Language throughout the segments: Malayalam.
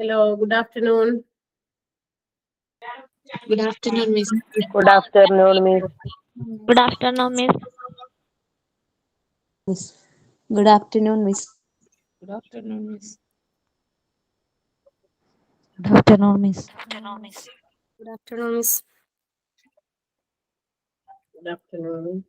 Hello, good afternoon. Good afternoon, Miss. Good afternoon, Miss. Good afternoon, Miss. Good afternoon, Miss. Good afternoon, Miss. Good afternoon, Miss. Good afternoon, Miss. Good afternoon.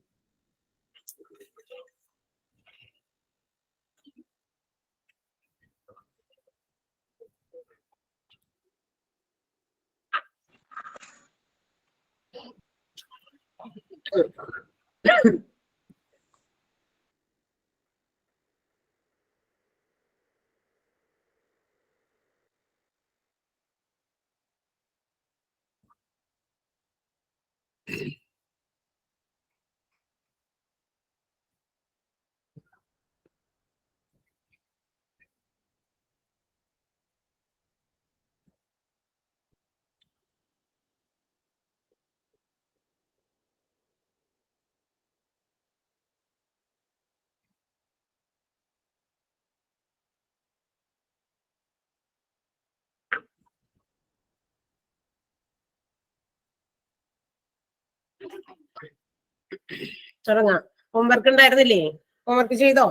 തുടങ്ങാം. ഹോംവർക്ക് ഉണ്ടായിരുന്നില്ലേ? ഹോംവർക്ക് ചെയ്തോ?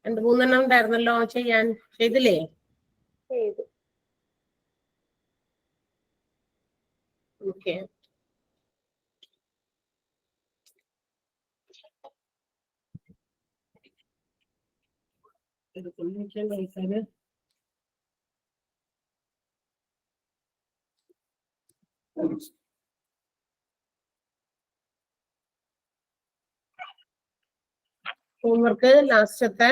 2-3 ഉണ്ടായിരുന്നല്ലോ ചെയ്യാൻ. ചെയ്തില്ലേ? ചെയ്തു. ഓക്കെ. ഹോംവർക്ക് ലാസ്റ്റത്തെ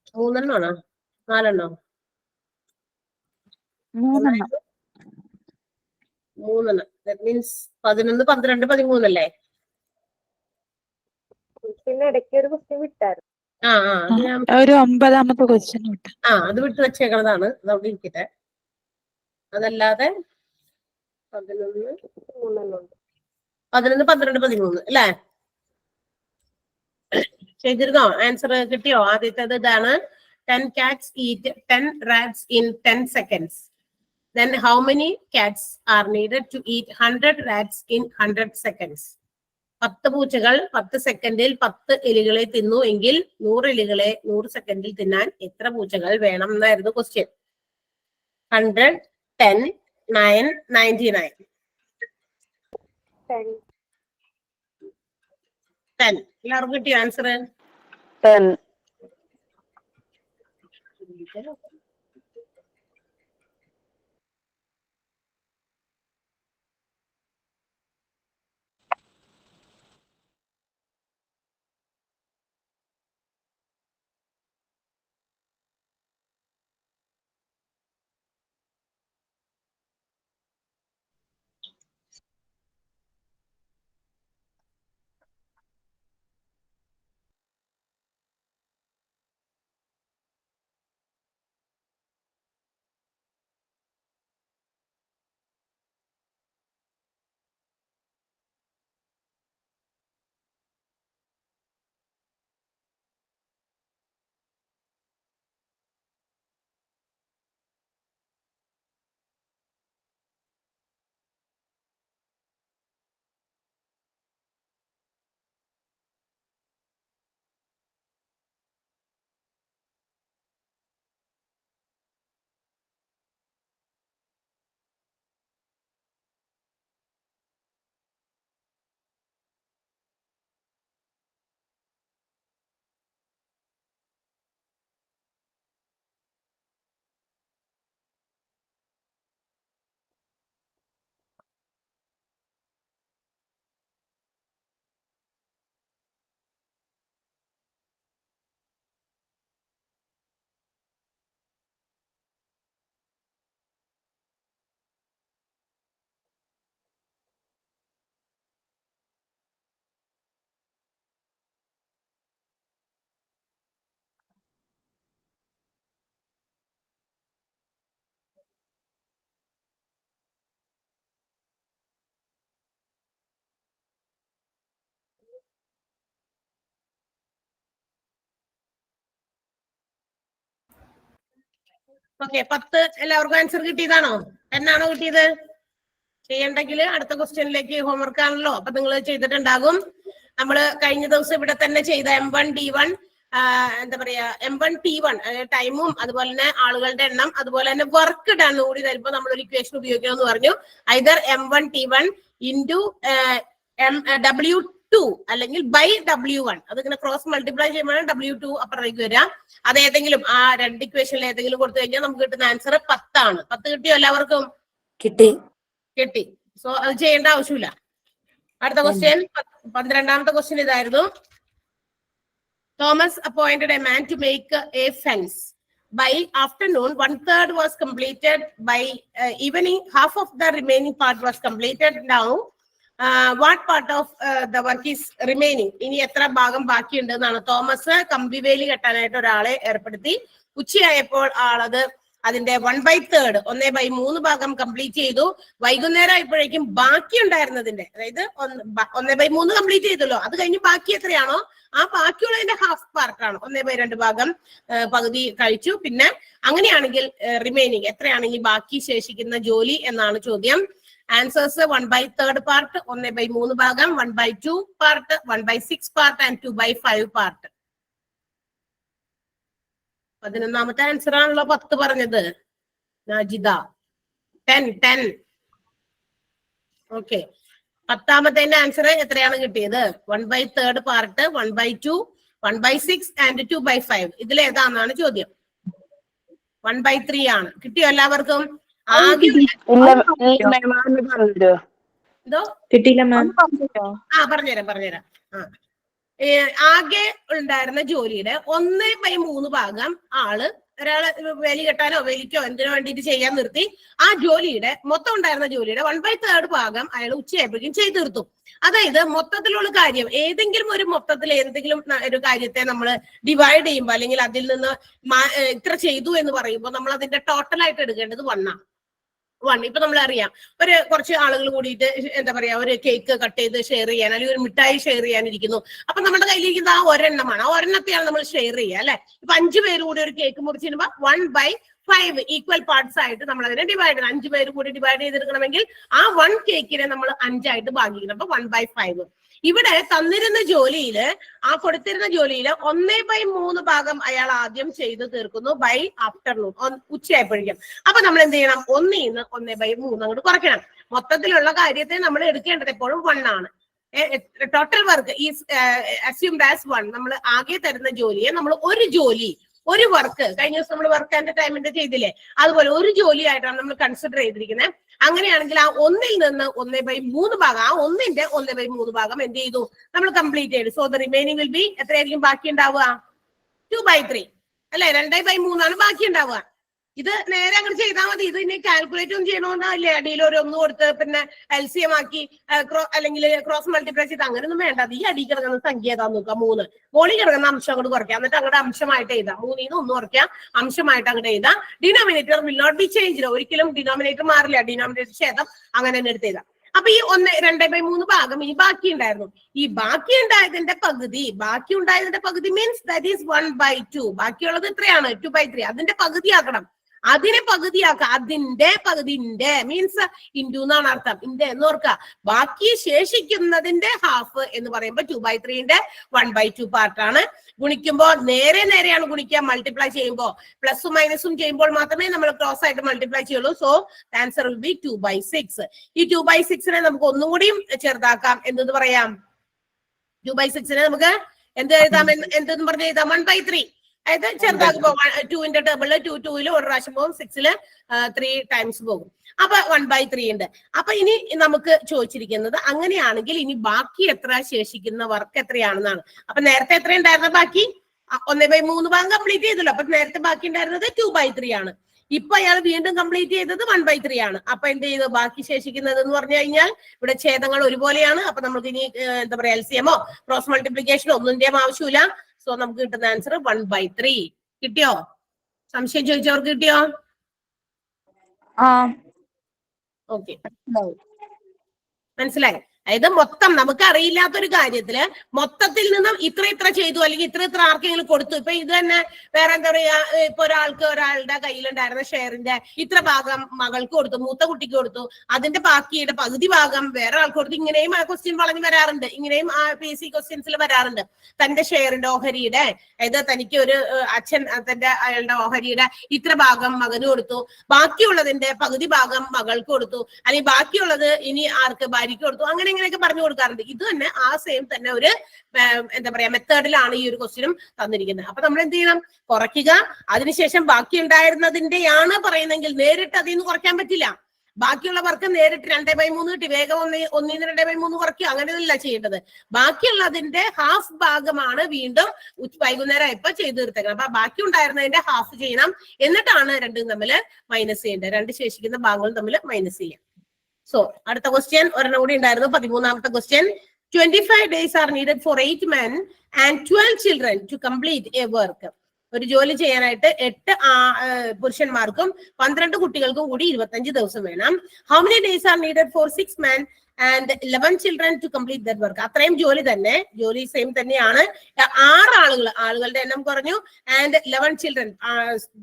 3 4 3 ദാറ്റ് മീൻസ് 11 12 13 അല്ലേ? പിന്നെ ഇടയ്ക്ക് ഒരു ക്വസ്റ്റ്യൻ വിട്ടായിരുന്നു. അത് ഞാൻ ഒരു 9ാമത്തെ ക്വസ്റ്റ്യൻ വിട്ടു. അത് വിട്ട് വെച്ചേക്കണതാണ്. അതവിടെ ഇരിക്കട്ടെ. അതല്ലാതെ 11 3 11 12 13 അല്ലേ? ചെയ്തിരുന്നോ? ആൻസർ കിട്ടിയോ? ആദ്യത്തേത് ഇതാണ്. 10 cats eat 10 rats in 10 seconds. Then how many cats are needed to eat 100 rats in 100 seconds? 10 പൂച്ചകൾ 10 സെക്കൻഡിൽ 10 എലികളെ തിന്നു എങ്കിൽ 100 എലികളെ 100 സെക്കൻഡിൽ തിന്നാൻ എത്ര പൂച്ചകൾ വേണം എന്നായിരുന്നു ക്വസ്റ്റ്യൻ. 100, 10, 9, 99. 10. എല്ലാവർക്കും കിട്ടിയോ ആൻസർ? 10. ഓക്കെ 10 എല്ലാവർക്കും ആൻസർ കിട്ടിയതാണോ? 10 ആണോ കിട്ടിയത്? ചെയ്യണ്ടെങ്കിൽ അടുത്ത ക്വസ്റ്റ്യനിലേക്ക് ഹോംവർക്ക് ആണല്ലോ, അപ്പൊ നിങ്ങൾ ചെയ്തിട്ടുണ്ടാകും. നമ്മള് കഴിഞ്ഞ ദിവസം ഇവിടെ തന്നെ ചെയ്ത M1 D1 എന്താ പറയാ M1 T1 ടൈമും അതുപോലെ തന്നെ ആളുകളുടെ എണ്ണം അതുപോലെ തന്നെ വർക്ക് ഡൺ കൂടി തരുമ്പോ നമ്മൾ ഒരു ഇക്വേഷൻ ഉപയോഗിക്കണമെന്ന് പറഞ്ഞു. Either M1 T1 into W2 അല്ലെങ്കിൽ ബൈ W1. അതിങ്ങനെ ക്രോസ് മൾട്ടിപ്ലൈ ചെയ്യുമ്പോഴാണ് W2 അപ്പുറത്തേക്ക് വരിക. അത് ഏതെങ്കിലും ആ രണ്ട് ഇക്വേഷനിൽ ഏതെങ്കിലും കൊടുത്തു കഴിഞ്ഞാൽ നമുക്ക് കിട്ടുന്ന ആൻസർ 10 ആണ്. 10 കിട്ടിയോ എല്ലാവർക്കും? കിട്ടി. സോ അത് ചെയ്യേണ്ട ആവശ്യമില്ല. അടുത്ത ക്വസ്റ്റ്യൻ 12ാമത്തെ ക്വസ്റ്റ്യൻ ഇതായിരുന്നു. Thomas appointed a man to make a fence. By afternoon, 1/3 was completed. By evening, half of the remaining part was completed. Now, what part of the work is remaining? ഇനി എത്ര ഭാഗം ബാക്കിയുണ്ട് എന്നാണ്. തോമസ് കമ്പിവേലി കെട്ടാനായിട്ട് ഒരാളെ ഏർപ്പെടുത്തി. ഉച്ചയായപ്പോൾ ആളത് അതിന്റെ 1/3 1/3 ഭാഗം കംപ്ലീറ്റ് ചെയ്തു. വൈകുന്നേരം ആയപ്പോഴേക്കും ബാക്കി ഉണ്ടായിരുന്നതിന്റെ, അതായത് 1/3 കംപ്ലീറ്റ് ചെയ്തല്ലോ, അത് കഴിഞ്ഞ് ബാക്കി എത്രയാണോ ആ ബാക്കിയുള്ളതിന്റെ ഹാഫ് പാർട്ടാണ് 1/2 ഭാഗം പകുതി കഴിച്ചു. പിന്നെ അങ്ങനെയാണെങ്കിൽ റിമൈനിങ് എത്രയാണെങ്കിൽ ബാക്കി ശേഷിക്കുന്ന ജോലി എന്നാണ് ചോദ്യം. ആൻസേഴ്സ് 1/3 പാർട്ട്, 1/3 ഭാഗം, 1/2 പാർട്ട്, 1/6 പാർട്ട് ആൻഡ് 2/5 പാർട്ട്. 11ാമത്തെ ആൻസർ ആണല്ലോ 10 പറഞ്ഞത്. നാജിദ 10. ഓക്കെ, 10ാമത്തെ ആൻസർ എത്രയാണ് കിട്ടിയത്? 1/3 പാർട്ട്, 1/2, 1/6 ആൻഡ് 2/5. ഇതിൽ ഏതാണെന്നാണ് ചോദ്യം. 1/3 ആണ്. കിട്ടിയോ എല്ലാവർക്കും? എന്തോ കിട്ടിയില്ല മാം. പറഞ്ഞുതരാം. ആകെ ഉണ്ടായിരുന്ന ജോലിയുടെ 1/3 ഭാഗം ആള് ഒരാളെ വേലി കെട്ടാനോ വേലിക്കോ എന്തിനോ വേണ്ടിയിട്ട് ചെയ്യാൻ നിർത്തി. ആ ജോലിയുടെ മൊത്തം ഉണ്ടായിരുന്ന ജോലിയുടെ 1/3 ഭാഗം അയാൾ ഉച്ചയായപ്പോഴേക്കും ചെയ്തു തീർത്തു. അതായത് മൊത്തത്തിലുള്ള കാര്യം ഏതെങ്കിലും ഒരു മൊത്തത്തിൽ എന്തെങ്കിലും ഒരു കാര്യത്തെ നമ്മൾ ഡിവൈഡ് ചെയ്യുമ്പോൾ അല്ലെങ്കിൽ അതിൽ നിന്ന് ഇത്ര ചെയ്തു എന്ന് പറയുമ്പോൾ നമ്മൾ അതിന്റെ ടോട്ടലായിട്ട് എടുക്കേണ്ടത് 1 ആണ്. ഇപ്പൊ നമ്മൾ അറിയാം, കുറച്ച് ആളുകൾ കൂടിയിട്ട് എന്താ പറയാ ഒരു കേക്ക് കട്ട് ചെയ്ത് ഷെയർ ചെയ്യാൻ അല്ലെങ്കിൽ ഒരു മിഠായി ഷെയർ ചെയ്യാനിരിക്കുന്നു. അപ്പൊ നമ്മുടെ കയ്യിലിരിക്കുന്ന ആ ഒരെണ്ണമാണ്, ആ ഒരെണ്ണത്തെയാണ് നമ്മൾ ഷെയർ ചെയ്യുക അല്ലെ. ഇപ്പൊ 5 പേര് കൂടി ഒരു കേക്ക് മുറിച്ചിരുമ്പോ 1/5 ഈക്വൽ പാർട്സ് ആയിട്ട് നമ്മൾ അതിനെ ഡിവൈഡ് ചെയ്യണം. 5 പേര് കൂടി ഡിവൈഡ് ചെയ്തെടുക്കണമെങ്കിൽ ആ 1 കേക്കിനെ നമ്മൾ 5 ആയിട്ട് ഭാഗിക്കണം. അപ്പൊ 1/5. ഇവിടെ തന്നിരുന്ന ജോലിയില് ആ കൊടുത്തിരുന്ന ജോലിയില് 1/3 ഭാഗം അയാൾ ആദ്യം ചെയ്ത് തീർക്കുന്നു ബൈ ആഫ്റ്റർനൂൺ ഉച്ചയായപ്പോഴേക്കും. അപ്പൊ നമ്മൾ എന്ത് ചെയ്യണം? 1ൽ നിന്ന് 1/3 അങ്ങോട്ട് കുറയ്ക്കണം. മൊത്തത്തിലുള്ള കാര്യത്തെ നമ്മൾ എടുക്കേണ്ടത് എപ്പോഴും 1 ആണ്. Total work is assumed as 1. നമ്മൾ ആകെ തരുന്ന ജോലിയെ നമ്മൾ ഒരു വർക്ക് കഴിഞ്ഞ ദിവസം നമ്മൾ വർക്ക് ആൻഡ് ടൈമിന്റെ ചെയ്തില്ലേ, അതുപോലെ ഒരു ജോലിയായിട്ടാണ് നമ്മൾ കൺസിഡർ ചെയ്തിരിക്കുന്നത്. അങ്ങനെയാണെങ്കിൽ ആ 1ൽ നിന്ന് 1/3 ഭാഗം, ആ 1ന്റെ 1/3 ഭാഗം എന്ത് ചെയ്തു? നമ്മൾ കംപ്ലീറ്റ് ചെയ്തു. So the remaining will be എത്രയായിരിക്കും ബാക്കി ഉണ്ടാവുക? 2/3 അല്ലെ. 2/3 ആണ് ബാക്കി ഉണ്ടാവുക. ഇത് നേരെ അങ്ങോട്ട് ചെയ്താൽ മതി. ഇത് ഇനി കാൽക്കുലേറ്റ് ഒന്നും ചെയ്യണമെന്നല്ലേ. അടിയിൽ ഒരു 1 കൊടുത്ത് പിന്നെ LCM ആക്കി അല്ലെങ്കിൽ ക്രോസ് മൾട്ടിപ്ലൈ ചെയ്ത് അങ്ങനെയൊന്നും വേണ്ട. അത് ഈ അടി കിടക്കുന്ന സംഖ്യ ഏതാന്ന് നോക്കാം. 3 മോളിൽ കിടക്കുന്ന അംശം അങ്ങോട്ട് കുറയ്ക്കാം. എന്നിട്ട് അങ്ങോട്ട് അംശമായിട്ട് എഴുതാം. 3ൽ നിന്ന് 1 കുറയ്ക്കാം, അംശമായിട്ട് അങ്ങോട്ട് എഴുതാം. Denominator will not be change. ഒരിക്കലും ഡിനോമിനേറ്റർ മാറില്ല. ഡിനോമിനേറ്റർ ഛേദം അങ്ങനെ തന്നെ എടുത്ത് എഴുതാം. അപ്പൊ ഈ 2/3 ഭാഗം ഈ ബാക്കി ഉണ്ടായിരുന്നു. ഈ ബാക്കി ഉണ്ടായതിന്റെ പകുതി മീൻസ് ദാറ്റ് ഈസ് 1/2. ബാക്കിയുള്ളത് എത്രയാണ്? 2/3. അതിന്റെ പകുതി ആക്കണം. അതിനെ പകുതിയാക്കുക. അതിന്റെ മീൻസ് ഇൻറ്റു എന്നാണ് അർത്ഥം. ഇന്റെ എന്ന് ഓർക്കുക. ബാക്കി ശേഷിക്കുന്നതിന്റെ ഹാഫ് എന്ന് പറയുമ്പോൾ 2/3ന്റെ 1/2 പാർട്ടാണ്. ഗുണിക്കുമ്പോൾ നേരെയാണ് ഗുണിക്കുക. മൾട്ടിപ്ലൈ ചെയ്യുമ്പോൾ പ്ലസും മൈനസും ചെയ്യുമ്പോൾ മാത്രമേ നമ്മൾ ക്രോസ് ആയിട്ട് മൾട്ടിപ്ലൈ ചെയ്യുള്ളൂ. So answer will be 2/6. ഈ 2/6നെ നമുക്ക് ഒന്നുകൂടിയും ചെറുതാക്കാം. എന്തെന്ന് പറയാം? 2/6നെ നമുക്ക് എന്ത് എഴുതാം? എന്തെന്ന് പറഞ്ഞ് എഴുതാം? 1/3. അതായത് ചെറുതാക്കുമ്പോ 2ന്റെ ടേബിളില് 2 ഒരു പ്രാവശ്യം പോകും, 6ൽ 3 ടൈംസ് പോകും. അപ്പൊ 1/3 ഉണ്ട്. അപ്പൊ ഇനി നമുക്ക് ചോദിച്ചിരിക്കുന്നത് അങ്ങനെയാണെങ്കിൽ ഇനി ബാക്കി എത്ര ശേഷിക്കുന്ന വർക്ക് എത്രയാണെന്നാണ്. അപ്പൊ നേരത്തെ എത്ര ഉണ്ടായിരുന്ന ബാക്കി? 1/3 ഭാഗം കംപ്ലീറ്റ് ചെയ്തല്ലോ. അപ്പൊ നേരത്തെ ബാക്കി ഉണ്ടായിരുന്നത് 2/3 ആണ്. ഇപ്പൊ അയാൾ വീണ്ടും കംപ്ലീറ്റ് ചെയ്തത് 1/3 ആണ്. അപ്പൊ എന്ത് ചെയ്തു? ബാക്കി ശേഷിക്കുന്നത് എന്ന് പറഞ്ഞു കഴിഞ്ഞാൽ ഇവിടെ ഛേദങ്ങൾ ഒരുപോലെയാണ്. അപ്പൊ നമുക്ക് ഇനി എന്താ പറയാ LCMോ ക്രോസ് മൾട്ടിപ്ലിക്കേഷനോ ഒന്നിന്റെയും ആവശ്യമില്ല. സോ നമുക്ക് കിട്ടുന്ന ആൻസർ 1/3. കിട്ടിയോ? സംശയം ചോദിച്ചവർക്ക് കിട്ടിയോ? ഓക്കെ, മനസ്സിലായി. അതായത് മൊത്തം നമുക്ക് അറിയില്ലാത്തൊരു കാര്യത്തില് മൊത്തത്തിൽ നിന്നും ഇത്ര ചെയ്തു അല്ലെങ്കിൽ ഇത്ര ആർക്കെങ്കിലും കൊടുത്തു. ഇപ്പൊ ഇത് തന്നെ വേറെ എന്താ പറയാ, ഇപ്പൊ ഒരാളുടെ കയ്യിലുണ്ടായിരുന്ന ഷെയറിന്റെ ഇത്ര ഭാഗം മകൾക്ക് കൊടുത്തു, മൂത്ത കുട്ടിക്ക് കൊടുത്തു, അതിന്റെ ബാക്കിയുടെ പകുതി ഭാഗം വേറെ ആൾക്ക് കൊടുത്തു. ഇങ്ങനെയും ആ ക്വസ്റ്റ്യൻ വളഞ്ഞു വരാറുണ്ട്, ഇങ്ങനെയും ആ PSC ക്വസ്റ്റ്യൻസിൽ വരാറുണ്ട്. തന്റെ ഷെയറിന്റെ ഓഹരിയുടെ, അതായത് തനിക്ക് ഒരു അച്ഛൻ അയാളുടെ ഓഹരിയുടെ ഇത്ര ഭാഗം മകന് കൊടുത്തു, ബാക്കിയുള്ളതിന്റെ പകുതി ഭാഗം മകൾക്ക് കൊടുത്തു, അല്ലെങ്കിൽ ബാക്കിയുള്ളത് ഇനി ആർക്ക്, ഭാര്യയ്ക്ക് കൊടുത്തു, ഇങ്ങനെയൊക്കെ പറഞ്ഞു കൊടുക്കാറുണ്ട്. ഇത് തന്നെ ആ സെയിം തന്നെ ഒരു എന്താ പറയാ മെത്തേഡിലാണ് ഈ ഒരു ക്വസ്റ്റ്യനും തന്നിരിക്കുന്നത്. അപ്പൊ നമ്മൾ എന്ത് ചെയ്യണം? കുറയ്ക്കുക. അതിനുശേഷം ബാക്കി ഉണ്ടായിരുന്നതിന്റെയാണ് പറയുന്നെങ്കിൽ നേരിട്ട് അതിൽ നിന്ന് കുറയ്ക്കാൻ പറ്റില്ല. ബാക്കിയുള്ളവർക്ക് നേരിട്ട് 2/3 കിട്ടി, വേഗം 1 2/3 കുറയ്ക്കുക, അങ്ങനെയല്ല ചെയ്യേണ്ടത്. ബാക്കിയുള്ളതിന്റെ ഹാഫ് ഭാഗമാണ് വീണ്ടും വൈകുന്നേരം ഇപ്പൊ ചെയ്തു തീർത്തേക്കണം. അപ്പൊ ബാക്കി ഉണ്ടായിരുന്നതിന്റെ ഹാഫ് ചെയ്യണം, എന്നിട്ടാണ് രണ്ടും തമ്മിൽ മൈനസ് ചെയ്യേണ്ടത്. രണ്ട് ശേഷിക്കുന്ന ഭാഗങ്ങൾ തമ്മിൽ മൈനസ് ചെയ്യാം. സോ അടുത്ത ക്വസ്റ്റ്യൻ ഒരെണ്ണം കൂടി ഉണ്ടായിരുന്നു, 13ാമത്തെ question. 25 days are needed for 8 men and 12 children to complete a work. ഒരു ജോലി ചെയ്യാനായിട്ട് 8 പുരുഷന്മാർക്കും 12 കുട്ടികൾക്കും കൂടി 25 ദിവസം വേണം. How many days are needed for 6 men and 11 children to complete that work? അത്രയും ജോലി തന്നെ, ജോലി സെയിം തന്നെയാണ്. 6 ആളുകളുടെ എണ്ണം കുറഞ്ഞു, ആൻഡ് 11 ചിൽഡ്രൻ,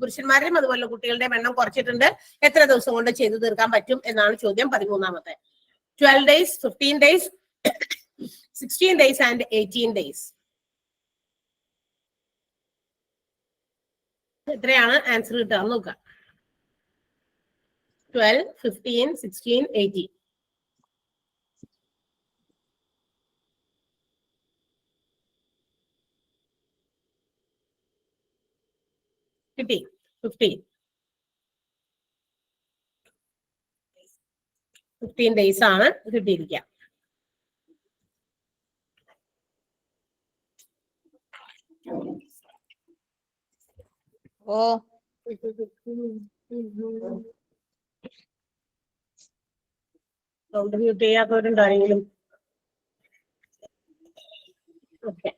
പുരുഷന്മാരുടെയും അതുപോലെ കുട്ടികളുടെയും എണ്ണം കുറച്ചിട്ടുണ്ട്. എത്ര ദിവസം കൊണ്ട് ചെയ്തു തീർക്കാൻ പറ്റും എന്നാണ് ചോദ്യം. 13ാമത്തെ. 12 days, 15 days, 16 days and 18 days. എത്രയാണ് ആൻസർ കിട്ടുക നോക്കാം. 12, 15, 16, 18. കിട്ടി. 15 days ആണ് കിട്ടിയിരിക്കുക. സൗണ്ട് മ്യൂട്ട് ചെയ്യാത്തവരുണ്ടാരെങ്കിലും? ഓക്കെ.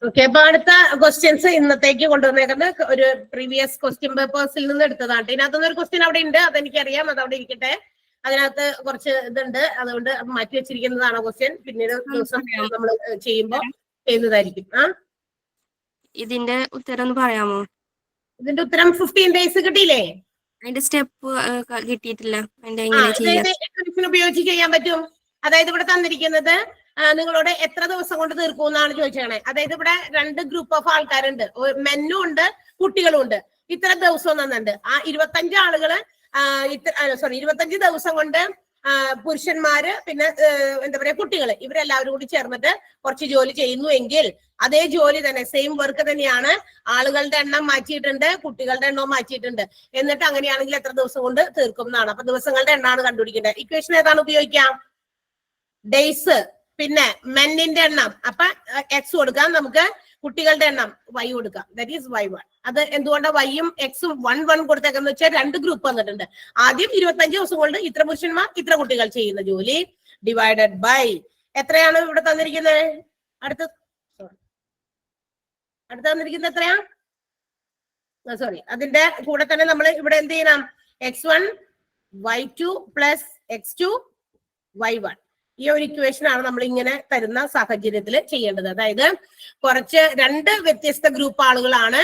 ഓക്കെ, അപ്പൊ അടുത്ത ക്വസ്റ്റ്യൻസ് ഇന്നത്തേക്ക് കൊണ്ടുവന്നേക്കുന്നത് ഒരു പ്രീവിയസ് ക്വസ്റ്റ്യൻ പേപ്പേഴ്സിൽ നിന്ന് എടുത്തതാണ്. ഇതിനകത്തുനിന്ന് ഒരു ക്വസ്റ്റ്യൻ അവിടെ ഉണ്ട്, അതെനിക്കറിയാം, അത് അവിടെ ഇരിക്കട്ടെ. അതിനകത്ത് കുറച്ച് ഇതുണ്ട്, അതുകൊണ്ട് മാറ്റി വെച്ചിരിക്കുന്നതാണ് ക്വസ്റ്റ്യൻ. പിന്നീട് ദിവസം നമ്മൾ ചെയ്യുമ്പോൾ ചെയ്യുന്നതായിരിക്കും. ഇതിന്റെ ഉത്തരം ഒന്ന് പറയാമോ? ഇതിന്റെ ഉത്തരം 15 days കിട്ടിയില്ലേ? അതിന്റെ സ്റ്റെപ്പ് കിട്ടിയിട്ടില്ല. ഉപയോഗിച്ച് ചെയ്യാൻ പറ്റും. അതായത് ഇവിടെ തന്നിരിക്കുന്നത് നിങ്ങളോട് എത്ര ദിവസം കൊണ്ട് തീർക്കും എന്നാണ് ചോദിച്ചേ. അതായത് ഇവിടെ 2 ഗ്രൂപ്പ് ഓഫ് ആൾക്കാരുണ്ട്, മെന്നും ഉണ്ട് കുട്ടികളും ഉണ്ട്. ഇത്ര ദിവസം തന്നുണ്ട്. ആ 25 ആളുകള് 25 ദിവസം കൊണ്ട് പുരുഷന്മാര് പിന്നെ എന്താ പറയാ കുട്ടികള്, ഇവരെല്ലാവരും കൂടി ചേർന്നിട്ട് കുറച്ച് ജോലി ചെയ്യുന്നു എങ്കിൽ അതേ ജോലി തന്നെ, സെയിം വർക്ക് തന്നെയാണ്. ആളുകളുടെ എണ്ണം മാറ്റിയിട്ടുണ്ട്, കുട്ടികളുടെ എണ്ണവും മാറ്റിയിട്ടുണ്ട്. എന്നിട്ട് അങ്ങനെയാണെങ്കിൽ എത്ര ദിവസം കൊണ്ട് തീർക്കും എന്നാണ്. അപ്പൊ ദിവസങ്ങളുടെ എണ്ണമാണ് കണ്ടുപിടിക്കേണ്ടത്. ഇക്വേഷൻ ഏതാണ് ഉപയോഗിക്കാം? ഡേയ്സ്, പിന്നെ മെന്നിന്റെ എണ്ണം, അപ്പൊ എക്സ് കൊടുക്കാം, നമുക്ക് കുട്ടികളുടെ എണ്ണം y കൊടുക്കാം, ദാറ്റ് ഈസ് y1. അത് എന്തുകൊണ്ടാണ് വൈയും എക്സും 1 കൊടുത്തേക്കെന്ന് വെച്ചാൽ 2 ഗ്രൂപ്പ് വന്നിട്ടുണ്ട്. ആദ്യം 25 ദിവസം കൊണ്ട് ഇത്ര പുരുഷന്മാർ ഇത്ര കുട്ടികൾ ചെയ്യുന്ന ജോലി ഡിവൈഡഡ് ബൈ എത്രയാണ് ഇവിടെ തന്നിരിക്കുന്നത്? അടുത്ത തന്നിരിക്കുന്നത് എത്രയാ? സോറി, അതിന്റെ കൂടെ തന്നെ നമ്മൾ ഇവിടെ എന്ത് ചെയ്യണം? x1 y2 plus x2 y1. ഈ ഒരു ഇക്വേഷൻ ആണ് നമ്മൾ ഇങ്ങനെ തരുന്ന സാഹചര്യത്തിൽ ചെയ്യേണ്ടത്. അതായത് കുറച്ച് 2 വ്യത്യസ്ത ഗ്രൂപ്പ് ആളുകളാണ്,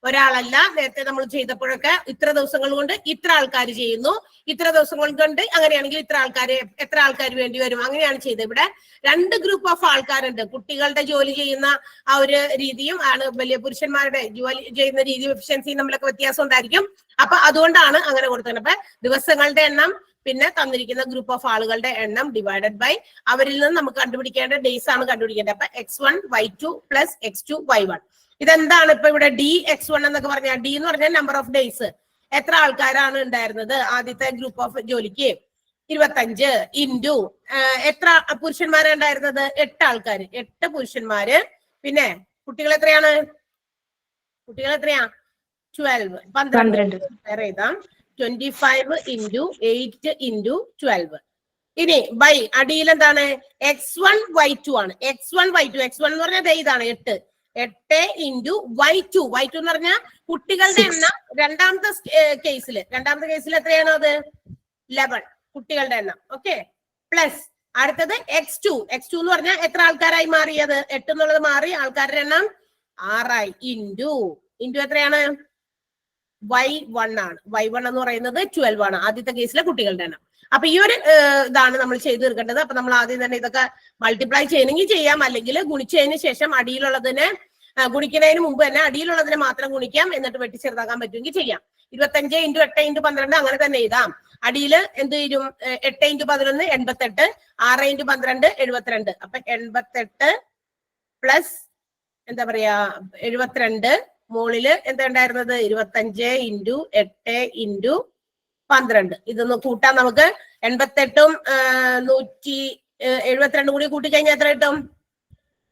ഒരാളല്ല. നേരത്തെ നമ്മൾ ചെയ്തപ്പോഴൊക്കെ ഇത്ര ദിവസങ്ങൾ കൊണ്ട് ഇത്ര ആൾക്കാർ ചെയ്യുന്നു, ഇത്ര ദിവസങ്ങൾ കൊണ്ട് അങ്ങനെയാണെങ്കിൽ എത്ര ആൾക്കാർ വേണ്ടി വരും, അങ്ങനെയാണ് ചെയ്തത്. ഇവിടെ 2 ഗ്രൂപ്പ് ഓഫ് ആൾക്കാരുണ്ട്. കുട്ടികളുടെ ജോലി ചെയ്യുന്ന ആ ഒരു രീതിയും ആണ്, വലിയ പുരുഷന്മാരുടെ ജോലി ചെയ്യുന്ന രീതിയും എഫിഷ്യൻസിയും തമ്മിലൊക്കെ വ്യത്യാസം ഉണ്ടായിരിക്കും. അപ്പൊ അതുകൊണ്ടാണ് അങ്ങനെ കൊടുത്തത്. അപ്പൊ ദിവസങ്ങളുടെ എണ്ണം പിന്നെ തന്നിരിക്കുന്ന ഗ്രൂപ്പ് ഓഫ് ആളുകളുടെ എണ്ണം ഡിവൈഡഡ് ബൈ അവരിൽ നിന്ന് നമുക്ക് കണ്ടുപിടിക്കേണ്ട ഡേയ്സ് ആണ് കണ്ടുപിടിക്കേണ്ടത്. അപ്പൊ x1 y2 plus x2 y1. ഇതെന്താണ് ഇപ്പൊ ഇവിടെ dx1 എന്നൊക്കെ പറഞ്ഞാൽ, ഡി എന്ന് പറഞ്ഞാൽ നമ്പർ ഓഫ് ഡേയ്സ്, എത്ര ആൾക്കാരാണ് ഉണ്ടായിരുന്നത് ആദ്യത്തെ ഗ്രൂപ്പ് ഓഫ് ജോലിക്ക്. 25 ഇൻറ്റു എത്ര പുരുഷന്മാരാണ് ഉണ്ടായിരുന്നത്? 8 ആൾക്കാർ, 8 പുരുഷന്മാര്. പിന്നെ കുട്ടികൾ എത്രയാണ്? 12, 12 വേറെ എഴുതാം. 25 ഇൻറ്റു 8 ഇൻറ്റു 12. ഇനി ബൈ അടിയിൽ എന്താണ്? x1 y2 ആണ്. x1 y2, x1 എന്ന് പറഞ്ഞാൽ ഇതാണ് 8, 8 ഇൻറ്റു y2 എന്ന് പറഞ്ഞാൽ കുട്ടികളുടെ എണ്ണം രണ്ടാമത്തെ കേസിൽ എത്രയാണ് അത് 11 കുട്ടികളുടെ എണ്ണം. ഓക്കെ, പ്ലസ് അടുത്തത് x2 എന്ന് പറഞ്ഞാൽ എത്ര ആൾക്കാരായി മാറിയത് 8 എന്നുള്ളത് മാറി, ആൾക്കാരുടെ എണ്ണം 6 ആയി. ഇൻറ്റു എത്രയാണ് y1 ആണ്. y1 എന്ന് പറയുന്നത് 12 ആണ് ആദ്യത്തെ കേസിലെ കുട്ടികളുടെ എണ്ണം. അപ്പൊ ഈ ഒരു ഇതാണ് നമ്മൾ ചെയ്തു തീർക്കേണ്ടത്. അപ്പൊ നമ്മൾ ആദ്യം തന്നെ ഇതൊക്കെ മൾട്ടിപ്ലൈ ചെയ്യണമെങ്കിൽ ചെയ്യാം, അല്ലെങ്കിൽ ഗുണിച്ചതിന് ശേഷം അടിയിലുള്ളതിന് ഗുണിക്കുന്നതിന് മുമ്പ് തന്നെ അടിയിലുള്ളതിനെ മാത്രം ഗുണിക്കാം, എന്നിട്ട് വെട്ടി ചെറുതാക്കാൻ പറ്റുമെങ്കിൽ ചെയ്യാം. 25 ഇൻറ്റു 8 ഇൻറ്റു 12 അങ്ങനെ തന്നെ എഴുതാം. അടിയില് എന്ത് ചെയ്യും 8 ഇൻറ്റു 11 88, 6 ഇൻറ്റു 12 72. അപ്പൊ 88 പ്ലസ് എന്താ പറയാ 72, മുകളില് എന്താ ഉണ്ടായിരുന്നത് 25 ഇൻറ്റു 8 ഇൻറ്റു 12. ഇതൊന്ന് കൂട്ടാൻ നമുക്ക് 88ഉം 172 കൂടി കൂട്ടിക്കഴിഞ്ഞാൽ എത്ര കിട്ടും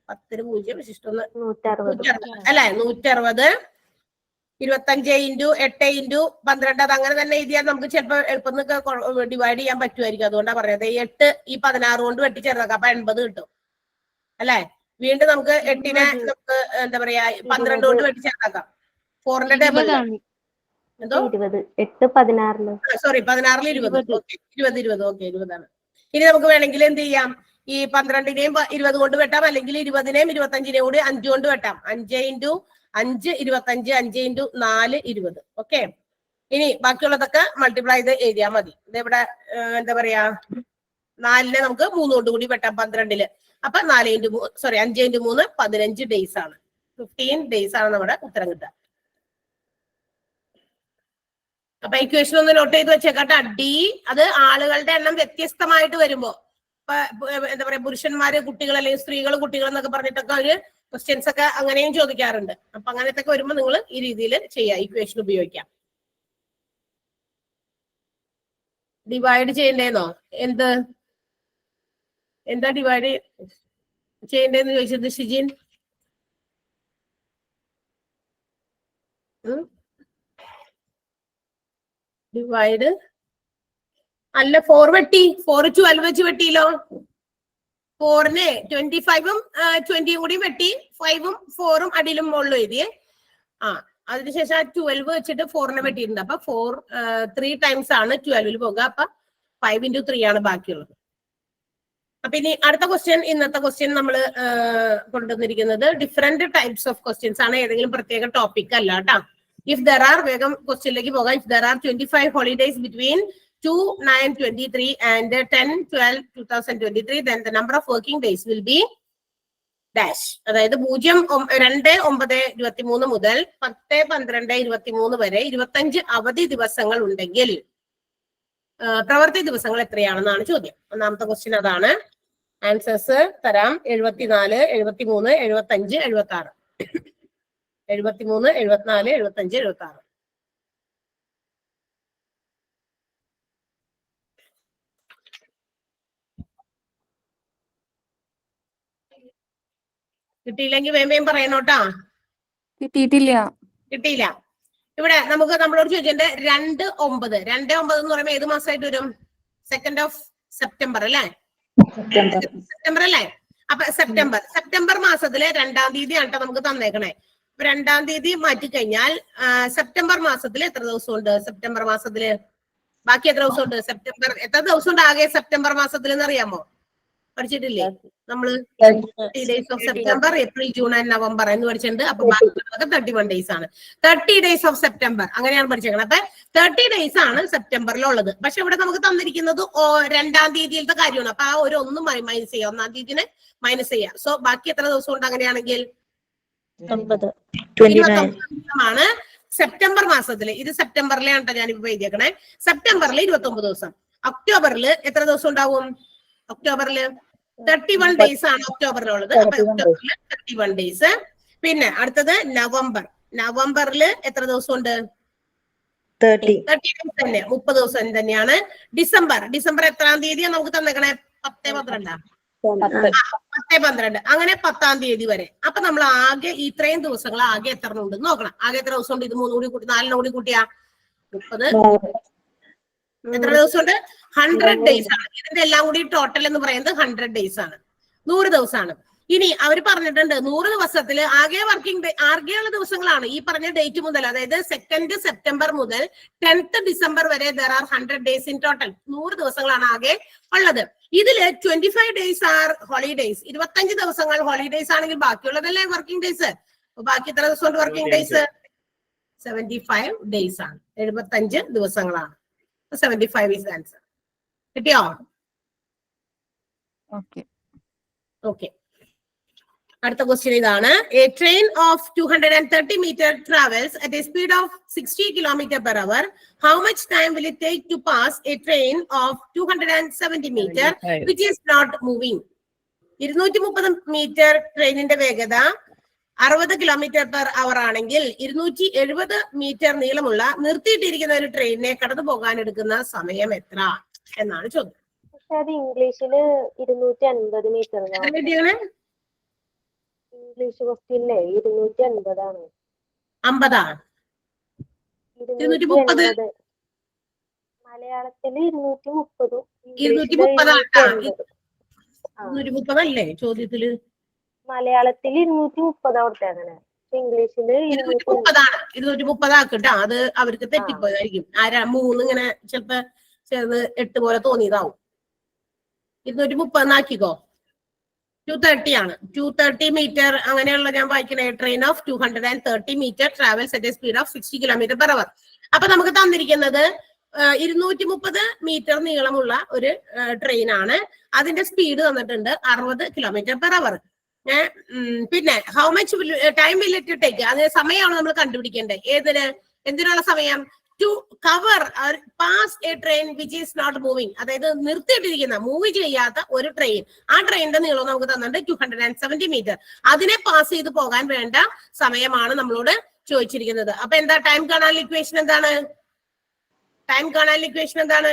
10 0 വിശിഷ്ടം 160 അല്ലെ 160. 25 ഇൻറ്റു 8 ഇൻറ്റു 12 അത് അങ്ങനെ തന്നെ എഴുതിയാൽ നമുക്ക് ചിലപ്പോൾ എളുപ്പം ഡിവൈഡ് ചെയ്യാൻ പറ്റുമായിരിക്കും. അതുകൊണ്ടാണ് പറഞ്ഞത് 8 ഈ 16 കൊണ്ട് വെട്ടി ചേർത്താക്കാം, അപ്പൊ 80 കിട്ടും അല്ലെ. വീണ്ടും നമുക്ക് 8നെ നമുക്ക് എന്താ പറയാ 12 കൊണ്ട് വെട്ടി ചേർത്താക്കാം. 4ന്റെ ടേബിൾ എന്തോ 8 16 സോറി 16 20. ഓക്കെ 20 ഓക്കെ 20 ആണ്. ഇനി നമുക്ക് വേണമെങ്കിൽ എന്ത് ചെയ്യാം, ഈ 12നെയും 20 കൊണ്ട് വെട്ടാം, അല്ലെങ്കിൽ 20നെയും 25നെയും കൂടി 5 കൊണ്ട് വെട്ടാം. 5 ഇൻറ്റു 5 25, 5 ഇൻറ്റു 4 20. ഓക്കെ, ഇനി ബാക്കിയുള്ളതൊക്കെ മൾട്ടിപ്ലൈ ചെയ്ത് എഴുതിയാൽ മതി. ഇതെവിടെ എന്താ പറയാ 4നെ നമുക്ക് 3 കൊണ്ട് കൂടി വെട്ടാം 12ല്. അപ്പൊ 5 ഇൻറ്റു 3 15 ഡേയ്സ് ആണ്. 15 ഡേയ്സ് ആണ് നമ്മുടെ ഉത്തരം കിട്ടുക. അപ്പൊ ഇക്വേഷൻ ഒന്ന് നോട്ട് ചെയ്ത് വെച്ചേക്കട്ടെ. ഡി അത് ആളുകളുടെ എണ്ണം വ്യത്യസ്തമായിട്ട് വരുമ്പോ എന്താ പറയാ പുരുഷന്മാര് കുട്ടികൾ അല്ലെങ്കിൽ സ്ത്രീകൾ കുട്ടികൾ എന്നൊക്കെ പറഞ്ഞിട്ടൊക്കെ ഒരു ക്വസ്റ്റ്യൻസ് ഒക്കെ അങ്ങനെയും ചോദിക്കാറുണ്ട്. അപ്പൊ അങ്ങനത്തെ ഒക്കെ വരുമ്പോ നിങ്ങൾ ഈ രീതിയിൽ ചെയ്യാം, ഇക്വേഷൻ ഉപയോഗിക്കാം. ഡിവൈഡ് ചെയ്യണ്ടേന്നോ എന്താ ഡിവൈഡ് ചെയ്യണ്ടേന്ന് ചോദിച്ചത് ഷിജിൻ? ഡിവൈഡ് അല്ല 4 വെട്ടി 4 12 വെച്ച് വെട്ടിയില്ലോ. 4നെ 25ഉം 20 കൂടി വെട്ടി, 5ഉം 4ഉം അടിയിലും മുകളിലും എഴുതിയേ. അതിനുശേഷം 12 വെച്ചിട്ട് 4നെ വെട്ടിയിട്ടുണ്ട്. അപ്പൊ 4 3 ടൈംസ് ആണ് 12ൽ പോകുക. അപ്പൊ 5 ഇൻറ്റു 3 ആണ് ബാക്കിയുള്ളത്. അപ്പൊ ഇനി അടുത്ത ക്വസ്റ്റ്യൻ, ഇന്നത്തെ ക്വസ്റ്റ്യൻ നമ്മൾ കൊണ്ടുവന്നിരിക്കുന്നത് ഡിഫറെന്റ് ടൈപ്സ് ഓഫ് ക്വസ്റ്റ്യൻസ് ആണ്, ഏതെങ്കിലും പ്രത്യേക ടോപ്പിക് അല്ല കേട്ടോ. ഇഫ് ദർ ആർ വേഗം ക്വസ്റ്റ്യനിലേക്ക് പോകാം. If there are 25 holidays between 2/9/23 and 10/12/2023, then the number of working days will be dash. അതായത് 02/9/23 മുതൽ 10/12/23 വരെ 25 അവധി ദിവസങ്ങൾ ഉണ്ടെങ്കിൽ പ്രവൃത്തി ദിവസങ്ങൾ എത്രയാണെന്നാണ് ചോദ്യം. ഒന്നാമത്തെ ക്വസ്റ്റ്യൻ അതാണ്. ആൻസേഴ്സ് തരാം. 74, 73, 75, 76. 73, 74, 75, 76. കിട്ടിയില്ലെങ്കിൽ വേമ്പയും പറയണോട്ടാ. കിട്ടിയില്ല. ഇവിടെ നമുക്ക് നമ്മളോട് ചോദിച്ചതിന്റെ 2/9 എന്ന് പറയുമ്പോൾ ഏത് മാസമായിട്ട് വരും? 2nd of September അല്ലേ? സെപ്റ്റംബർ അല്ലേ? അപ്പൊ സെപ്റ്റംബർ മാസത്തിലെ 2-ാം തീയതി ആണ് നമുക്ക് തന്നേക്കണേ. 2-ാം തീയതി മാറ്റിക്കഴിഞ്ഞാൽ സെപ്റ്റംബർ മാസത്തിൽ എത്ര ദിവസമുണ്ട്? സെപ്റ്റംബർ മാസത്തില് ബാക്കി എത്ര ദിവസമുണ്ട്? എത്ര ദിവസമുണ്ട് ആകെ സെപ്റ്റംബർ മാസത്തിൽ എന്ന് അറിയാമോ? പഠിച്ചിട്ടില്ലേ നമ്മള്? 30 days of September, April, June and November എന്ന് പഠിച്ചിട്ടുണ്ട്. അപ്പൊ ബാക്കിയുള്ളതൊക്കെ 31 days ആണ്. 30 days of September അങ്ങനെയാണ് പഠിച്ചേക്കുന്നത്. അപ്പൊ 30 days ആണ് സെപ്റ്റംബറിലുള്ളത്. പക്ഷെ ഇവിടെ നമുക്ക് തന്നിരിക്കുന്നത് 2-ാം തീയതിയിലത്തെ കാര്യമാണ്. അപ്പൊ ആ ഒരു 1 മൈനസ് ചെയ്യാം, 1-ാം തീയതിനെ മൈനസ് ചെയ്യാം. സോ ബാക്കി എത്ര ദിവസം ഉണ്ട് അങ്ങനെയാണെങ്കിൽ? 29 സെപ്റ്റംബർ മാസത്തില്. ഇത് സെപ്റ്റംബറിലാണ് ഞാനിപ്പോ എഴുതിയേക്കണേ. സെപ്റ്റംബറിൽ 29 ദിവസം. ഒക്ടോബറിൽ എത്ര ദിവസം ഉണ്ടാവും? ഒക്ടോബറില് 31 ഡേയ്സ് ആണ് ഒക്ടോബറിലുള്ളത്. അപ്പൊ ഒക്ടോബറിൽ 31 ഡേയ്സ്. പിന്നെ അടുത്തത് നവംബറിൽ എത്ര ദിവസം ഉണ്ട്? 30 ഡേയ്സ് തന്നെ, 30 ദിവസം തന്നെയാണ്. ഡിസംബർ എത്രാം തീയതിയാണ് നമുക്ക് തന്നേക്കണേ? 10-12 അങ്ങനെ 10-ാം തീയതി വരെ. അപ്പൊ നമ്മൾ ആകെ ഇത്രയും ദിവസങ്ങൾ ആകെ എത്ര ഉണ്ടെന്ന് നോക്കണം. ആകെ എത്ര ദിവസം ഉണ്ട്? ഇത് 3 കൂടി കൂട്ടി 4 കൂടി കൂട്ടിയാ 30. എത്ര ദിവസമുണ്ട്? 100 ഡേയ്സ് ആണ്. ഇതിന്റെ എല്ലാം കൂടി ടോട്ടൽ എന്ന് പറയുന്നത് 100 ഡേയ്സ് ആണ്. 100 ദിവസമാണ്. ഇനി അവർ പറഞ്ഞിട്ടുണ്ട് 100 ദിവസത്തിൽ ആകെ ആകെയുള്ള ദിവസങ്ങളാണ് ഈ പറഞ്ഞ ഡേറ്റ് മുതൽ, അതായത് 2 സെപ്റ്റംബർ മുതൽ 10th ഡിസംബർ വരെ there are 100 days in total. 100 ദിവസങ്ങളാണ് ആകെ ഉള്ളത്. ഇതില് 25 days ആർ ഹോളിഡേയ്സ്. 25 ദിവസങ്ങൾ ഹോളിഡേയ്സ് ആണെങ്കിൽ ബാക്കിയുള്ളതല്ലേ വർക്കിംഗ് ഡേയ്സ്. ബാക്കി എത്ര ദിവസമുണ്ട് വർക്കിംഗ് ഡേയ്സ്? 75 days ആണ്. 75 ദിവസങ്ങളാണ്. 75 is the answer. കിട്ടിയോ? ഓക്കെ. അടുത്ത ക്വസ്റ്റ്യൻ ഇതാണ്. A train of 230 meter travels at a speed of 60 km/h. How much time will it take to pass a train of 270 meter which is not moving? 230 metre ട്രെയിനിന്റെ വേഗത 60 km/h ആണെങ്കിൽ 270 മീറ്റർ നീളമുള്ള നിർത്തിയിട്ടിരിക്കുന്ന ഒരു ട്രെയിനിനെ കടന്നു പോകാൻ എടുക്കുന്ന സമയം എത്ര എന്നാണ് ചോദ്യം. പക്ഷെ അത് ഇംഗ്ലീഷില് 250 മീറ്റർ. ഇംഗ്ലീഷ് ക്വസ്റ്റ്യനിലെ 250 ആണ്. 50 230. മലയാളത്തില് 230. 230 അല്ലേ ചോദ്യത്തില്? മലയാളത്തില് 230 അവിടുത്തെ അങ്ങനെ. ഇംഗ്ലീഷില് 230 ആക്കട്ടെ. അത് അവർക്ക് തെറ്റിപ്പോയതായിരിക്കും. 3 ഇങ്ങനെ ചിലപ്പോ ചേർന്ന് 8 പോലെ തോന്നിയതാവും. 230 ആക്കിക്കോ. 230 ആണ്. 230 മീറ്റർ അങ്ങനെയുള്ള ഞാൻ വായിക്കണേ. Train of 230 metre travels at a speed of 60 km/h. അപ്പൊ നമുക്ക് തന്നിരിക്കുന്നത് 230 മീറ്റർ നീളമുള്ള ഒരു ട്രെയിൻ ആണ്. അതിന്റെ സ്പീഡ് തന്നിട്ടുണ്ട് 60 km/h. പിന്നെ how much time will it take, അതിന് സമയമാണ് നമ്മൾ കണ്ടുപിടിക്കേണ്ടത്. എന്തിനുള്ള സമയം? To cover pass a train which is not moving, അതായത് നിർത്തിയിട്ടിരിക്കുന്ന മൂവ് ചെയ്യാത്ത ഒരു ട്രെയിൻ. ആ ട്രെയിനിന്റെ നീളം നമുക്ക് തന്നിട്ടുണ്ട് 270 മീറ്റർ. അതിനെ പാസ് ചെയ്ത് പോകാൻ വേണ്ട സമയമാണ് നമ്മളോട് ചോദിച്ചിരിക്കുന്നത്. അപ്പൊ എന്താ ടൈം കാണാനുള്ള ഇക്വേഷൻ എന്താണ്? ടൈം കാണാനുള്ള ഇക്വേഷൻ എന്താണ്?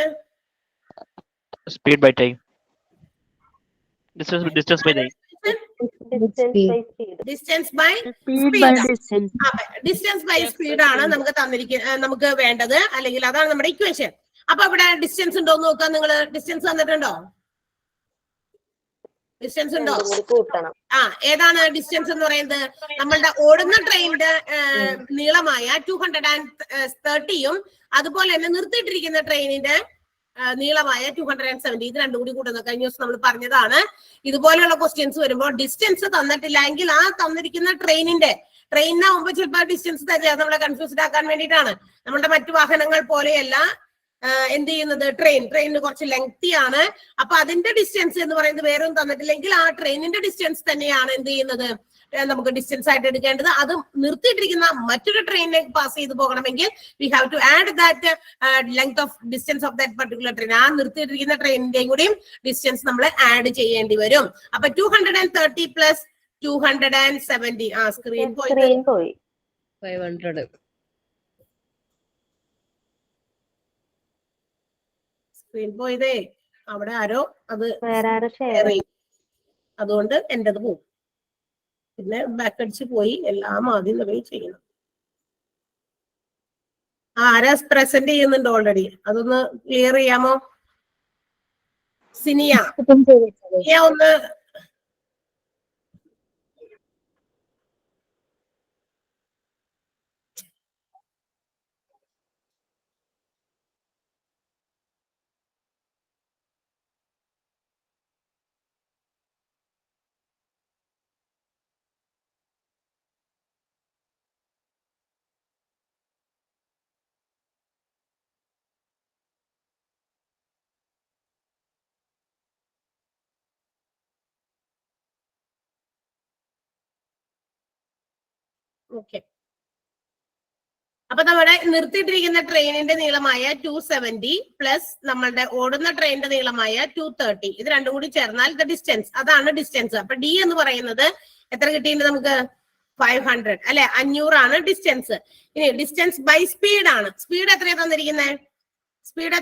Speed by time. Distance by time. Distance by speed ആണ് നമുക്ക് വേണ്ടത്, അല്ലെങ്കിൽ അതാണ് നമ്മുടെ ഇക്വേഷൻ. അപ്പൊ ഇവിടെ ഡിസ്റ്റൻസ് ഉണ്ടോ എന്ന് നോക്കാം. നിങ്ങൾ ഡിസ്റ്റൻസ് തന്നിട്ടുണ്ടോ? ഡിസ്റ്റൻസ് ഉണ്ടോ? ഏതാണ് ഡിസ്റ്റൻസ് എന്ന് പറയുന്നത്? നമ്മളുടെ ഓടുന്ന ട്രെയിനിന്റെ നീളമായ 230യും അതുപോലെ തന്നെ നിർത്തിയിട്ടിരിക്കുന്ന ട്രെയിനിന്റെ നീളമായ 270. ഇത് രണ്ടും കൂടി കൂട്ടുന്നത് കഴിഞ്ഞ ദിവസം നമ്മൾ പറഞ്ഞതാണ്. ഇതുപോലെയുള്ള ക്വസ്റ്റ്യൻസ് വരുമ്പോൾ ഡിസ്റ്റൻസ് തന്നിട്ടില്ല എങ്കിൽ ആ തന്നിരിക്കുന്ന ട്രെയിനാകുമ്പോൾ ചിലപ്പോൾ ഡിസ്റ്റൻസ് തരില്ല. നമ്മളെ കൺഫ്യൂസ്ഡ് ആക്കാൻ വേണ്ടിയിട്ടാണ്. നമ്മുടെ മറ്റു വാഹനങ്ങൾ പോലെയല്ല എന്ത് ചെയ്യുന്നത്, ട്രെയിനിന് കുറച്ച് ലെങ്തി ആണ്. അപ്പൊ അതിന്റെ ഡിസ്റ്റൻസ് എന്ന് പറയുന്നത് വേറെ ഒന്നും തന്നിട്ടില്ലെങ്കിൽ ആ ട്രെയിനിന്റെ ഡിസ്റ്റൻസ് തന്നെയാണ് എന്ത് ചെയ്യുന്നത്, നമുക്ക് ഡിസ്റ്റൻസ് ആയിട്ട് എടുക്കേണ്ടത്. അത് നിർത്തിയിട്ടിരിക്കുന്ന മറ്റൊരു ട്രെയിനിലേക്ക് പാസ് ചെയ്ത് പോകണമെങ്കിൽ we have to add that length of distance of that particular train. ആ നിർത്തിയിട്ടിരിക്കുന്ന ട്രെയിനിന്റെയും കൂടിയും ഡിസ്റ്റൻസ് നമ്മൾ ആഡ് ചെയ്യേണ്ടി വരും. അപ്പൊ 230 പ്ലസ് 270. സ്ക്രീൻ പോയി 500. സ്ക്രീൻ പോയതേ അവിടെ ആരോ അത് ഷെയർ ചെയ്യും, അതുകൊണ്ട് എന്റേത് പോകും. പിന്നെ ബാക്ക് അടിച്ച് പോയി എല്ലാം ആദ്യം നമ്മൾ ചെയ്യണം. ആരാ പ്രസന്റ് ചെയ്യുന്നുണ്ട് ഓൾറെഡി? അതൊന്ന് ക്ലിയർ ചെയ്യാമോ? സിനിയ ഒന്ന് ഓക്കെ. അപ്പൊ നമ്മുടെ നിർത്തിയിട്ടിരിക്കുന്ന ട്രെയിനിന്റെ നീളമായ 270 പ്ലസ് നമ്മളുടെ ഓടുന്ന ട്രെയിനിന്റെ നീളമായ 230, ഇത് രണ്ടും കൂടി ചേർന്നാൽ ദ ഡിസ്റ്റൻസ്, അതാണ് ഡിസ്റ്റൻസ്. അപ്പൊ ഡി എന്ന് പറയുന്നത് എത്ര കിട്ടിയിട്ടുണ്ട് നമുക്ക്? 500 അല്ലെ, 500 ആണ് ഡിസ്റ്റൻസ്. ഇനി ഡിസ്റ്റൻസ് ബൈ സ്പീഡ് ആണ്. സ്പീഡ് എത്രയാ തന്നിരിക്കുന്നത്? 60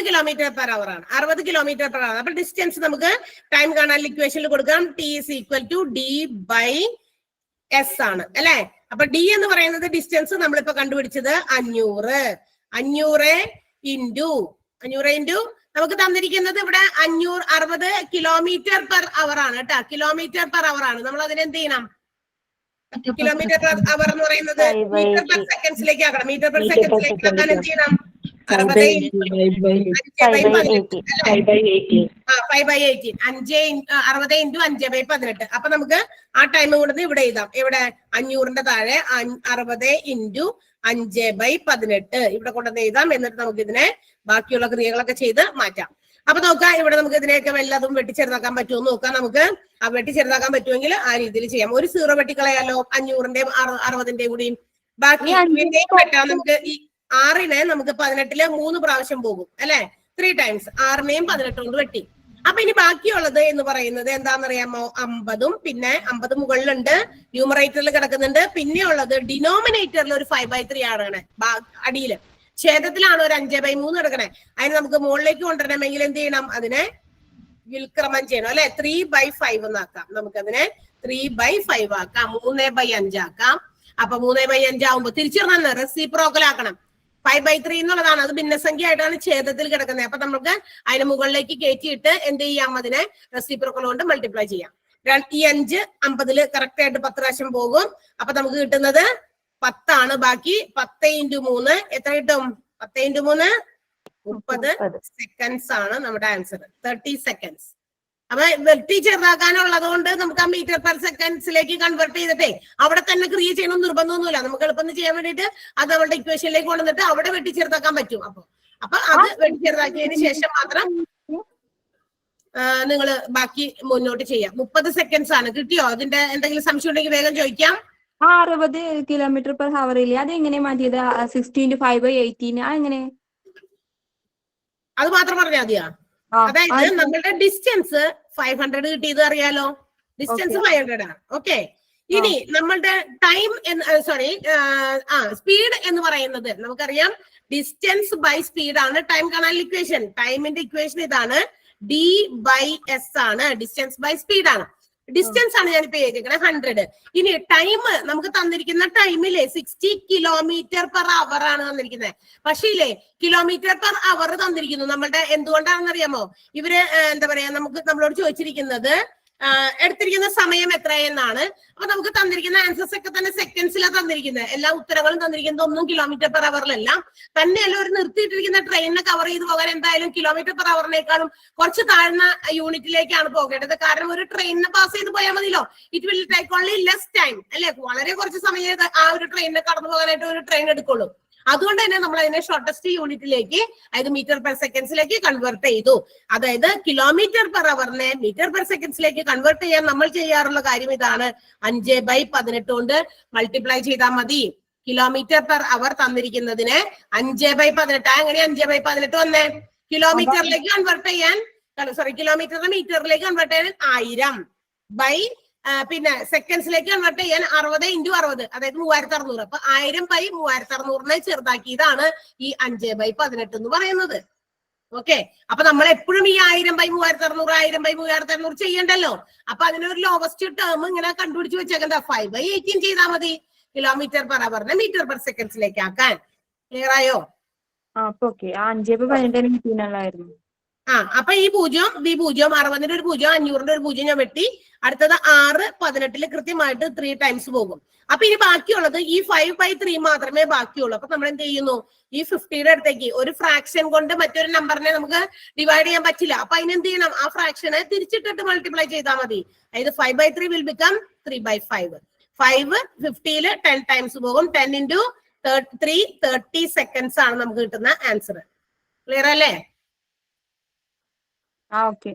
km/h ആണ്. 60 km/h. അപ്പൊ ഡിസ്റ്റൻസ് നമുക്ക് ടൈം കാണാൻ ഇക്വേഷനിൽ കൊടുക്കാം. T is equal to d by s ആണ് അല്ലെ. അപ്പൊ ഡി എന്ന് പറയുന്നത് ഡിസ്റ്റൻസ് നമ്മളിപ്പോ കണ്ടുപിടിച്ചത് 500 ഇൻറ്റു നമുക്ക് തന്നിരിക്കുന്നത് ഇവിടെ 560 കിലോമീറ്റർ പെർ അവർ ആണ് കേട്ടോ. കിലോമീറ്റർ പെർ അവർ ആണ്. നമ്മൾ അതിനെ എന്ത് ചെയ്യണം? കിലോമീറ്റർ പെർ അവർ എന്ന് പറയുന്നത് മീറ്റർ പെർ സെക്കൻഡ്സിലേക്ക് ആക്കണം. മീറ്റർ പെർ സെക്കൻഡ്സിലേക്ക് ആക്കാൻ എന്ത് ചെയ്യണം? 60 × 5/18. അപ്പൊ നമുക്ക് ആ ടൈം കൊടുത്ത് ഇവിടെ എഴുതാം. ഇവിടെ 500ന്റെ താഴെ 60 × 5/18 ഇവിടെ കൊണ്ടുവന്ന് എഴുതാം. എന്നിട്ട് നമുക്ക് ഇതിനെ ബാക്കിയുള്ള ക്രിയകളൊക്കെ ചെയ്ത് മാറ്റാം. അപ്പൊ നോക്കാം, ഇവിടെ നമുക്ക് ഇതിനെയൊക്കെ വല്ലതും വെട്ടിച്ചെറുതാക്കാൻ പറ്റുമോ നോക്കാം. നമുക്ക് ആ വെട്ടിച്ചെറുതാക്കാൻ പറ്റുമെങ്കിൽ ആ രീതിയിൽ ചെയ്യാം. ഒരു 0 വെട്ടിക്കളയാലോ, 500ന്റെയും 60ന്റെയും കൂടിയും. ബാക്കി വെട്ടാം. നമുക്ക് ഈ 6നെ നമുക്ക് 18 3 പ്രാവശ്യം പോകും അല്ലെ, 3 ടൈംസ്. 6നെയും 18 കൊണ്ട് വെട്ടി. അപ്പൊ ഇനി ബാക്കിയുള്ളത് എന്ന് പറയുന്നത് എന്താണെന്നറിയാമോ? 50ഉം പിന്നെ 50 മുകളിലുണ്ട്, ന്യൂമറേറ്ററിൽ കിടക്കുന്നുണ്ട്. പിന്നെ ഉള്ളത് ഡിനോമിനേറ്ററിൽ ഒരു 5/3 ആണ് അടിയില്. ഛേദത്തിലാണ് ഒരു 5/3 കിടക്കണേ. അതിന് നമുക്ക് മുകളിലേക്ക് കൊണ്ടുവരണമെങ്കിൽ എന്ത് ചെയ്യണം? അതിനെ വിൽക്രമം ചെയ്യണം അല്ലെ. 3/5 എന്നാക്കാം. നമുക്കതിനെ 3/5 ആക്കാം. 3/5 ആക്കാം. അപ്പൊ 3/5 ആവുമ്പോ തിരിച്ചിടണം, റെസിപ്രോക്കൽ ആക്കണം. 5/3 എന്നുള്ളതാണ്, അത് ഭിന്നസംഖ്യ ആയിട്ടാണ് ഛേദത്തിൽ കിടക്കുന്നത്. അപ്പൊ നമുക്ക് അതിന് മുകളിലേക്ക് കയറ്റിയിട്ട് എന്ത് ചെയ്യാം? അതിനെ റെസിപ്രോക്കൽ കൊണ്ട് മൾട്ടിപ്ലൈ ചെയ്യാം. ഈ 5 50ല് കറക്റ്റ് ആയിട്ട് 10 പ്രാവശ്യം പോകും. അപ്പൊ നമുക്ക് കിട്ടുന്നത് 10 ആണ്. ബാക്കി 10 × 3 എത്ര കിട്ടും? 10 × 3 30 സെക്കൻഡ്സ് ആണ് നമ്മുടെ ആൻസർ. 30 സെക്കൻഡ്സ്. അപ്പൊ വെട്ടി ചെറുതാക്കാനുള്ളത് കൊണ്ട് നമുക്ക് ആ മീറ്റർ പെർ സെക്കൻഡ്സിലേക്ക് കൺവേർട്ട് ചെയ്തിട്ടേ അവിടെ തന്നെ ക്രിയ ചെയ്യണമെന്ന് നിർബന്ധമൊന്നുമില്ല. നമുക്ക് എളുപ്പം ചെയ്യാൻ വേണ്ടിയിട്ട് അത് നമ്മുടെ ഇക്വേഷനിലേക്ക് കൊണ്ടുവന്നിട്ട് അവിടെ വെട്ടി ചെറുതാക്കാൻ പറ്റും. അപ്പൊ അത് വെട്ടി ചെറുതാക്കിയതിന് ശേഷം മാത്രം നിങ്ങൾ ബാക്കി മുന്നോട്ട് ചെയ്യാം. 30 സെക്കൻഡ്സ് ആണ്. കിട്ടിയോ? അതിന്റെ എന്തെങ്കിലും സംശയം ഉണ്ടെങ്കിൽ വേഗം ചോദിക്കാം. 60 കിലോമീറ്റർ പെർ ഹവർ ഇല്ലേ, അത് എങ്ങനെ മാറ്റിയത്? 60 × 5/18 അതെങ്ങനെ? അത് മാത്രം പറഞ്ഞാൽ മതിയാ? അതായത് നമ്മളുടെ ഡിസ്റ്റൻസ് 500 കിട്ടിയത് അറിയാലോ. ഡിസ്റ്റൻസ് 500 ആണ്. ഓക്കെ. ഇനി നമ്മളുടെ ടൈം സ്പീഡ് എന്ന് പറയുന്നത് നമുക്കറിയാം. ഡിസ്റ്റൻസ് ബൈ സ്പീഡ് ആണ് ടൈം കാണാനുള്ള ഇക്വേഷൻ. ടൈമിന്റെ ഇക്വേഷൻ ഇതാണ്, D/S ആണ്. ഡിസ്റ്റൻസ് ബൈ സ്പീഡ് ആണ്. ഡിസ്റ്റൻസ് ആണ് ഞാനിപ്പോ എഴുതിയിരിക്കുന്നത് 100. ഇനി ടൈം നമുക്ക് തന്നിരിക്കുന്ന ടൈമിലെ 60 കിലോമീറ്റർ പെർ അവർ ആണ് തന്നിരിക്കുന്നത്. പക്ഷേ ഇല്ലേ, കിലോമീറ്റർ പെർ അവർ തന്നിരിക്കുന്നു. നമ്മളുടെ എന്തുകൊണ്ടാണെന്ന് അറിയാമോ? ഇവര് എന്താ പറയാ, നമ്മളോട് ചോദിച്ചിരിക്കുന്നത് എടുത്തിരിക്കുന്ന സമയം എത്രയെന്നാണ്. അപ്പൊ നമുക്ക് തന്നിരിക്കുന്ന ആൻസേഴ്സ് ഒക്കെ തന്നെ സെക്കൻഡ്സിലാണ് തന്നിരിക്കുന്നത്. എല്ലാ ഉത്തരങ്ങളും തന്നിരിക്കുന്നത് ഒന്നും കിലോമീറ്റർ പെർ അവറിലല്ല. തന്നെയല്ല, ഒരു നിർത്തിയിട്ടിരിക്കുന്ന ട്രെയിനിനെ കവർ ചെയ്ത് പോകാൻ എന്തായാലും കിലോമീറ്റർ പെർ അവറിനേക്കാളും കുറച്ച് താഴ്ന്ന യൂണിറ്റിലേക്കാണ് പോകേണ്ടത്. കാരണം ഒരു ട്രെയിനിനെ പാസ് ചെയ്ത് പോയാൽ മതിയല്ലോ. It will take only less time അല്ലെ. വളരെ കുറച്ച് സമയം ആ ഒരു ട്രെയിനിനെ കടന്നു പോകാനായിട്ട് ഒരു ട്രെയിൻ എടുക്കുള്ളൂ. അതുകൊണ്ട് തന്നെ നമ്മൾ അതിനെ ഷോർട്ടസ്റ്റ് യൂണിറ്റിലേക്ക്, അതായത് മീറ്റർ പെർ സെക്കൻഡ്സിലേക്ക് കൺവേർട്ട് ചെയ്തു. അതായത് കിലോമീറ്റർ പെർ അവറിനെ മീറ്റർ പെർ സെക്കൻഡ്സിലേക്ക് കൺവേർട്ട് ചെയ്യാൻ നമ്മൾ ചെയ്യാറുള്ള കാര്യം ഇതാണ്. 5/18 കൊണ്ട് മൾട്ടിപ്ലൈ ചെയ്താൽ മതി. കിലോമീറ്റർ പെർ അവർ തന്നിരിക്കുന്നതിന് 5/18. എങ്ങനെ 5/18 വന്നേ? കിലോമീറ്ററിലേക്ക് കൺവേർട്ട് ചെയ്യാൻ, കിലോമീറ്ററിനെ മീറ്ററിലേക്ക് കൺവേർട്ട് ചെയ്യാൻ 1000 പിന്നെ സെക്കൻഡ്സിലേക്ക് കൺവേർട്ട് ചെയ്യാൻ 60 × 60, അതായത് 3600. അപ്പൊ 1000/3600 ചെറുതാക്കിയതാണ് ഈ 5/18 എന്ന് പറയുന്നത്. ഓക്കെ. അപ്പൊ നമ്മൾ എപ്പോഴും ഈ 1000/3600 1000/3600 ചെയ്യണ്ടല്ലോ. അപ്പൊ അതിനൊരു ലോവസ്റ്റ് ടേം ഇങ്ങനെ കണ്ടുപിടിച്ച് വെച്ചേക്കണ്ട. 5/18 ചെയ്താൽ മതി കിലോമീറ്റർ പെർ അവറിനെ മീറ്റർ പെർ സെക്കൻഡ്സിലേക്ക് ആക്കാൻ. ക്ലിയർ ആയോ? 5/18 അപ്പൊ ഈ 0 60ന്റെ ഒരു 0 500ന്റെ ഒരു 0 ഞാൻ വെട്ടി. അടുത്തത് 6/18 കൃത്യമായിട്ട് 3 ടൈംസ് പോകും. അപ്പൊ ഇനി ബാക്കിയുള്ളത് ഈ 5/3 മാത്രമേ ബാക്കിയുള്ളൂ. അപ്പൊ നമ്മൾ എന്ത് ചെയ്യുന്നു? ഈ 50യുടെ അടുത്തേക്ക് ഒരു ഫ്രാക്ഷൻ കൊണ്ട് മറ്റൊരു നമ്പറിനെ നമുക്ക് ഡിവൈഡ് ചെയ്യാൻ പറ്റില്ല. അപ്പൊ അതിനെന്ത് ചെയ്യണം? ആ ഫ്രാക്ഷനെ തിരിച്ചിട്ടിട്ട് മൾട്ടിപ്ലൈ ചെയ്താൽ മതി. അതായത് 5/3 വിൽ ബിക്കം 3/5. 5 50യില് 10 ടൈംസ് പോകും. 10 × 3 30 സെക്കൻഡ്സ് ആണ് നമുക്ക് കിട്ടുന്ന ആൻസർ. ക്ലിയർ അല്ലേ? ഓക്കെ.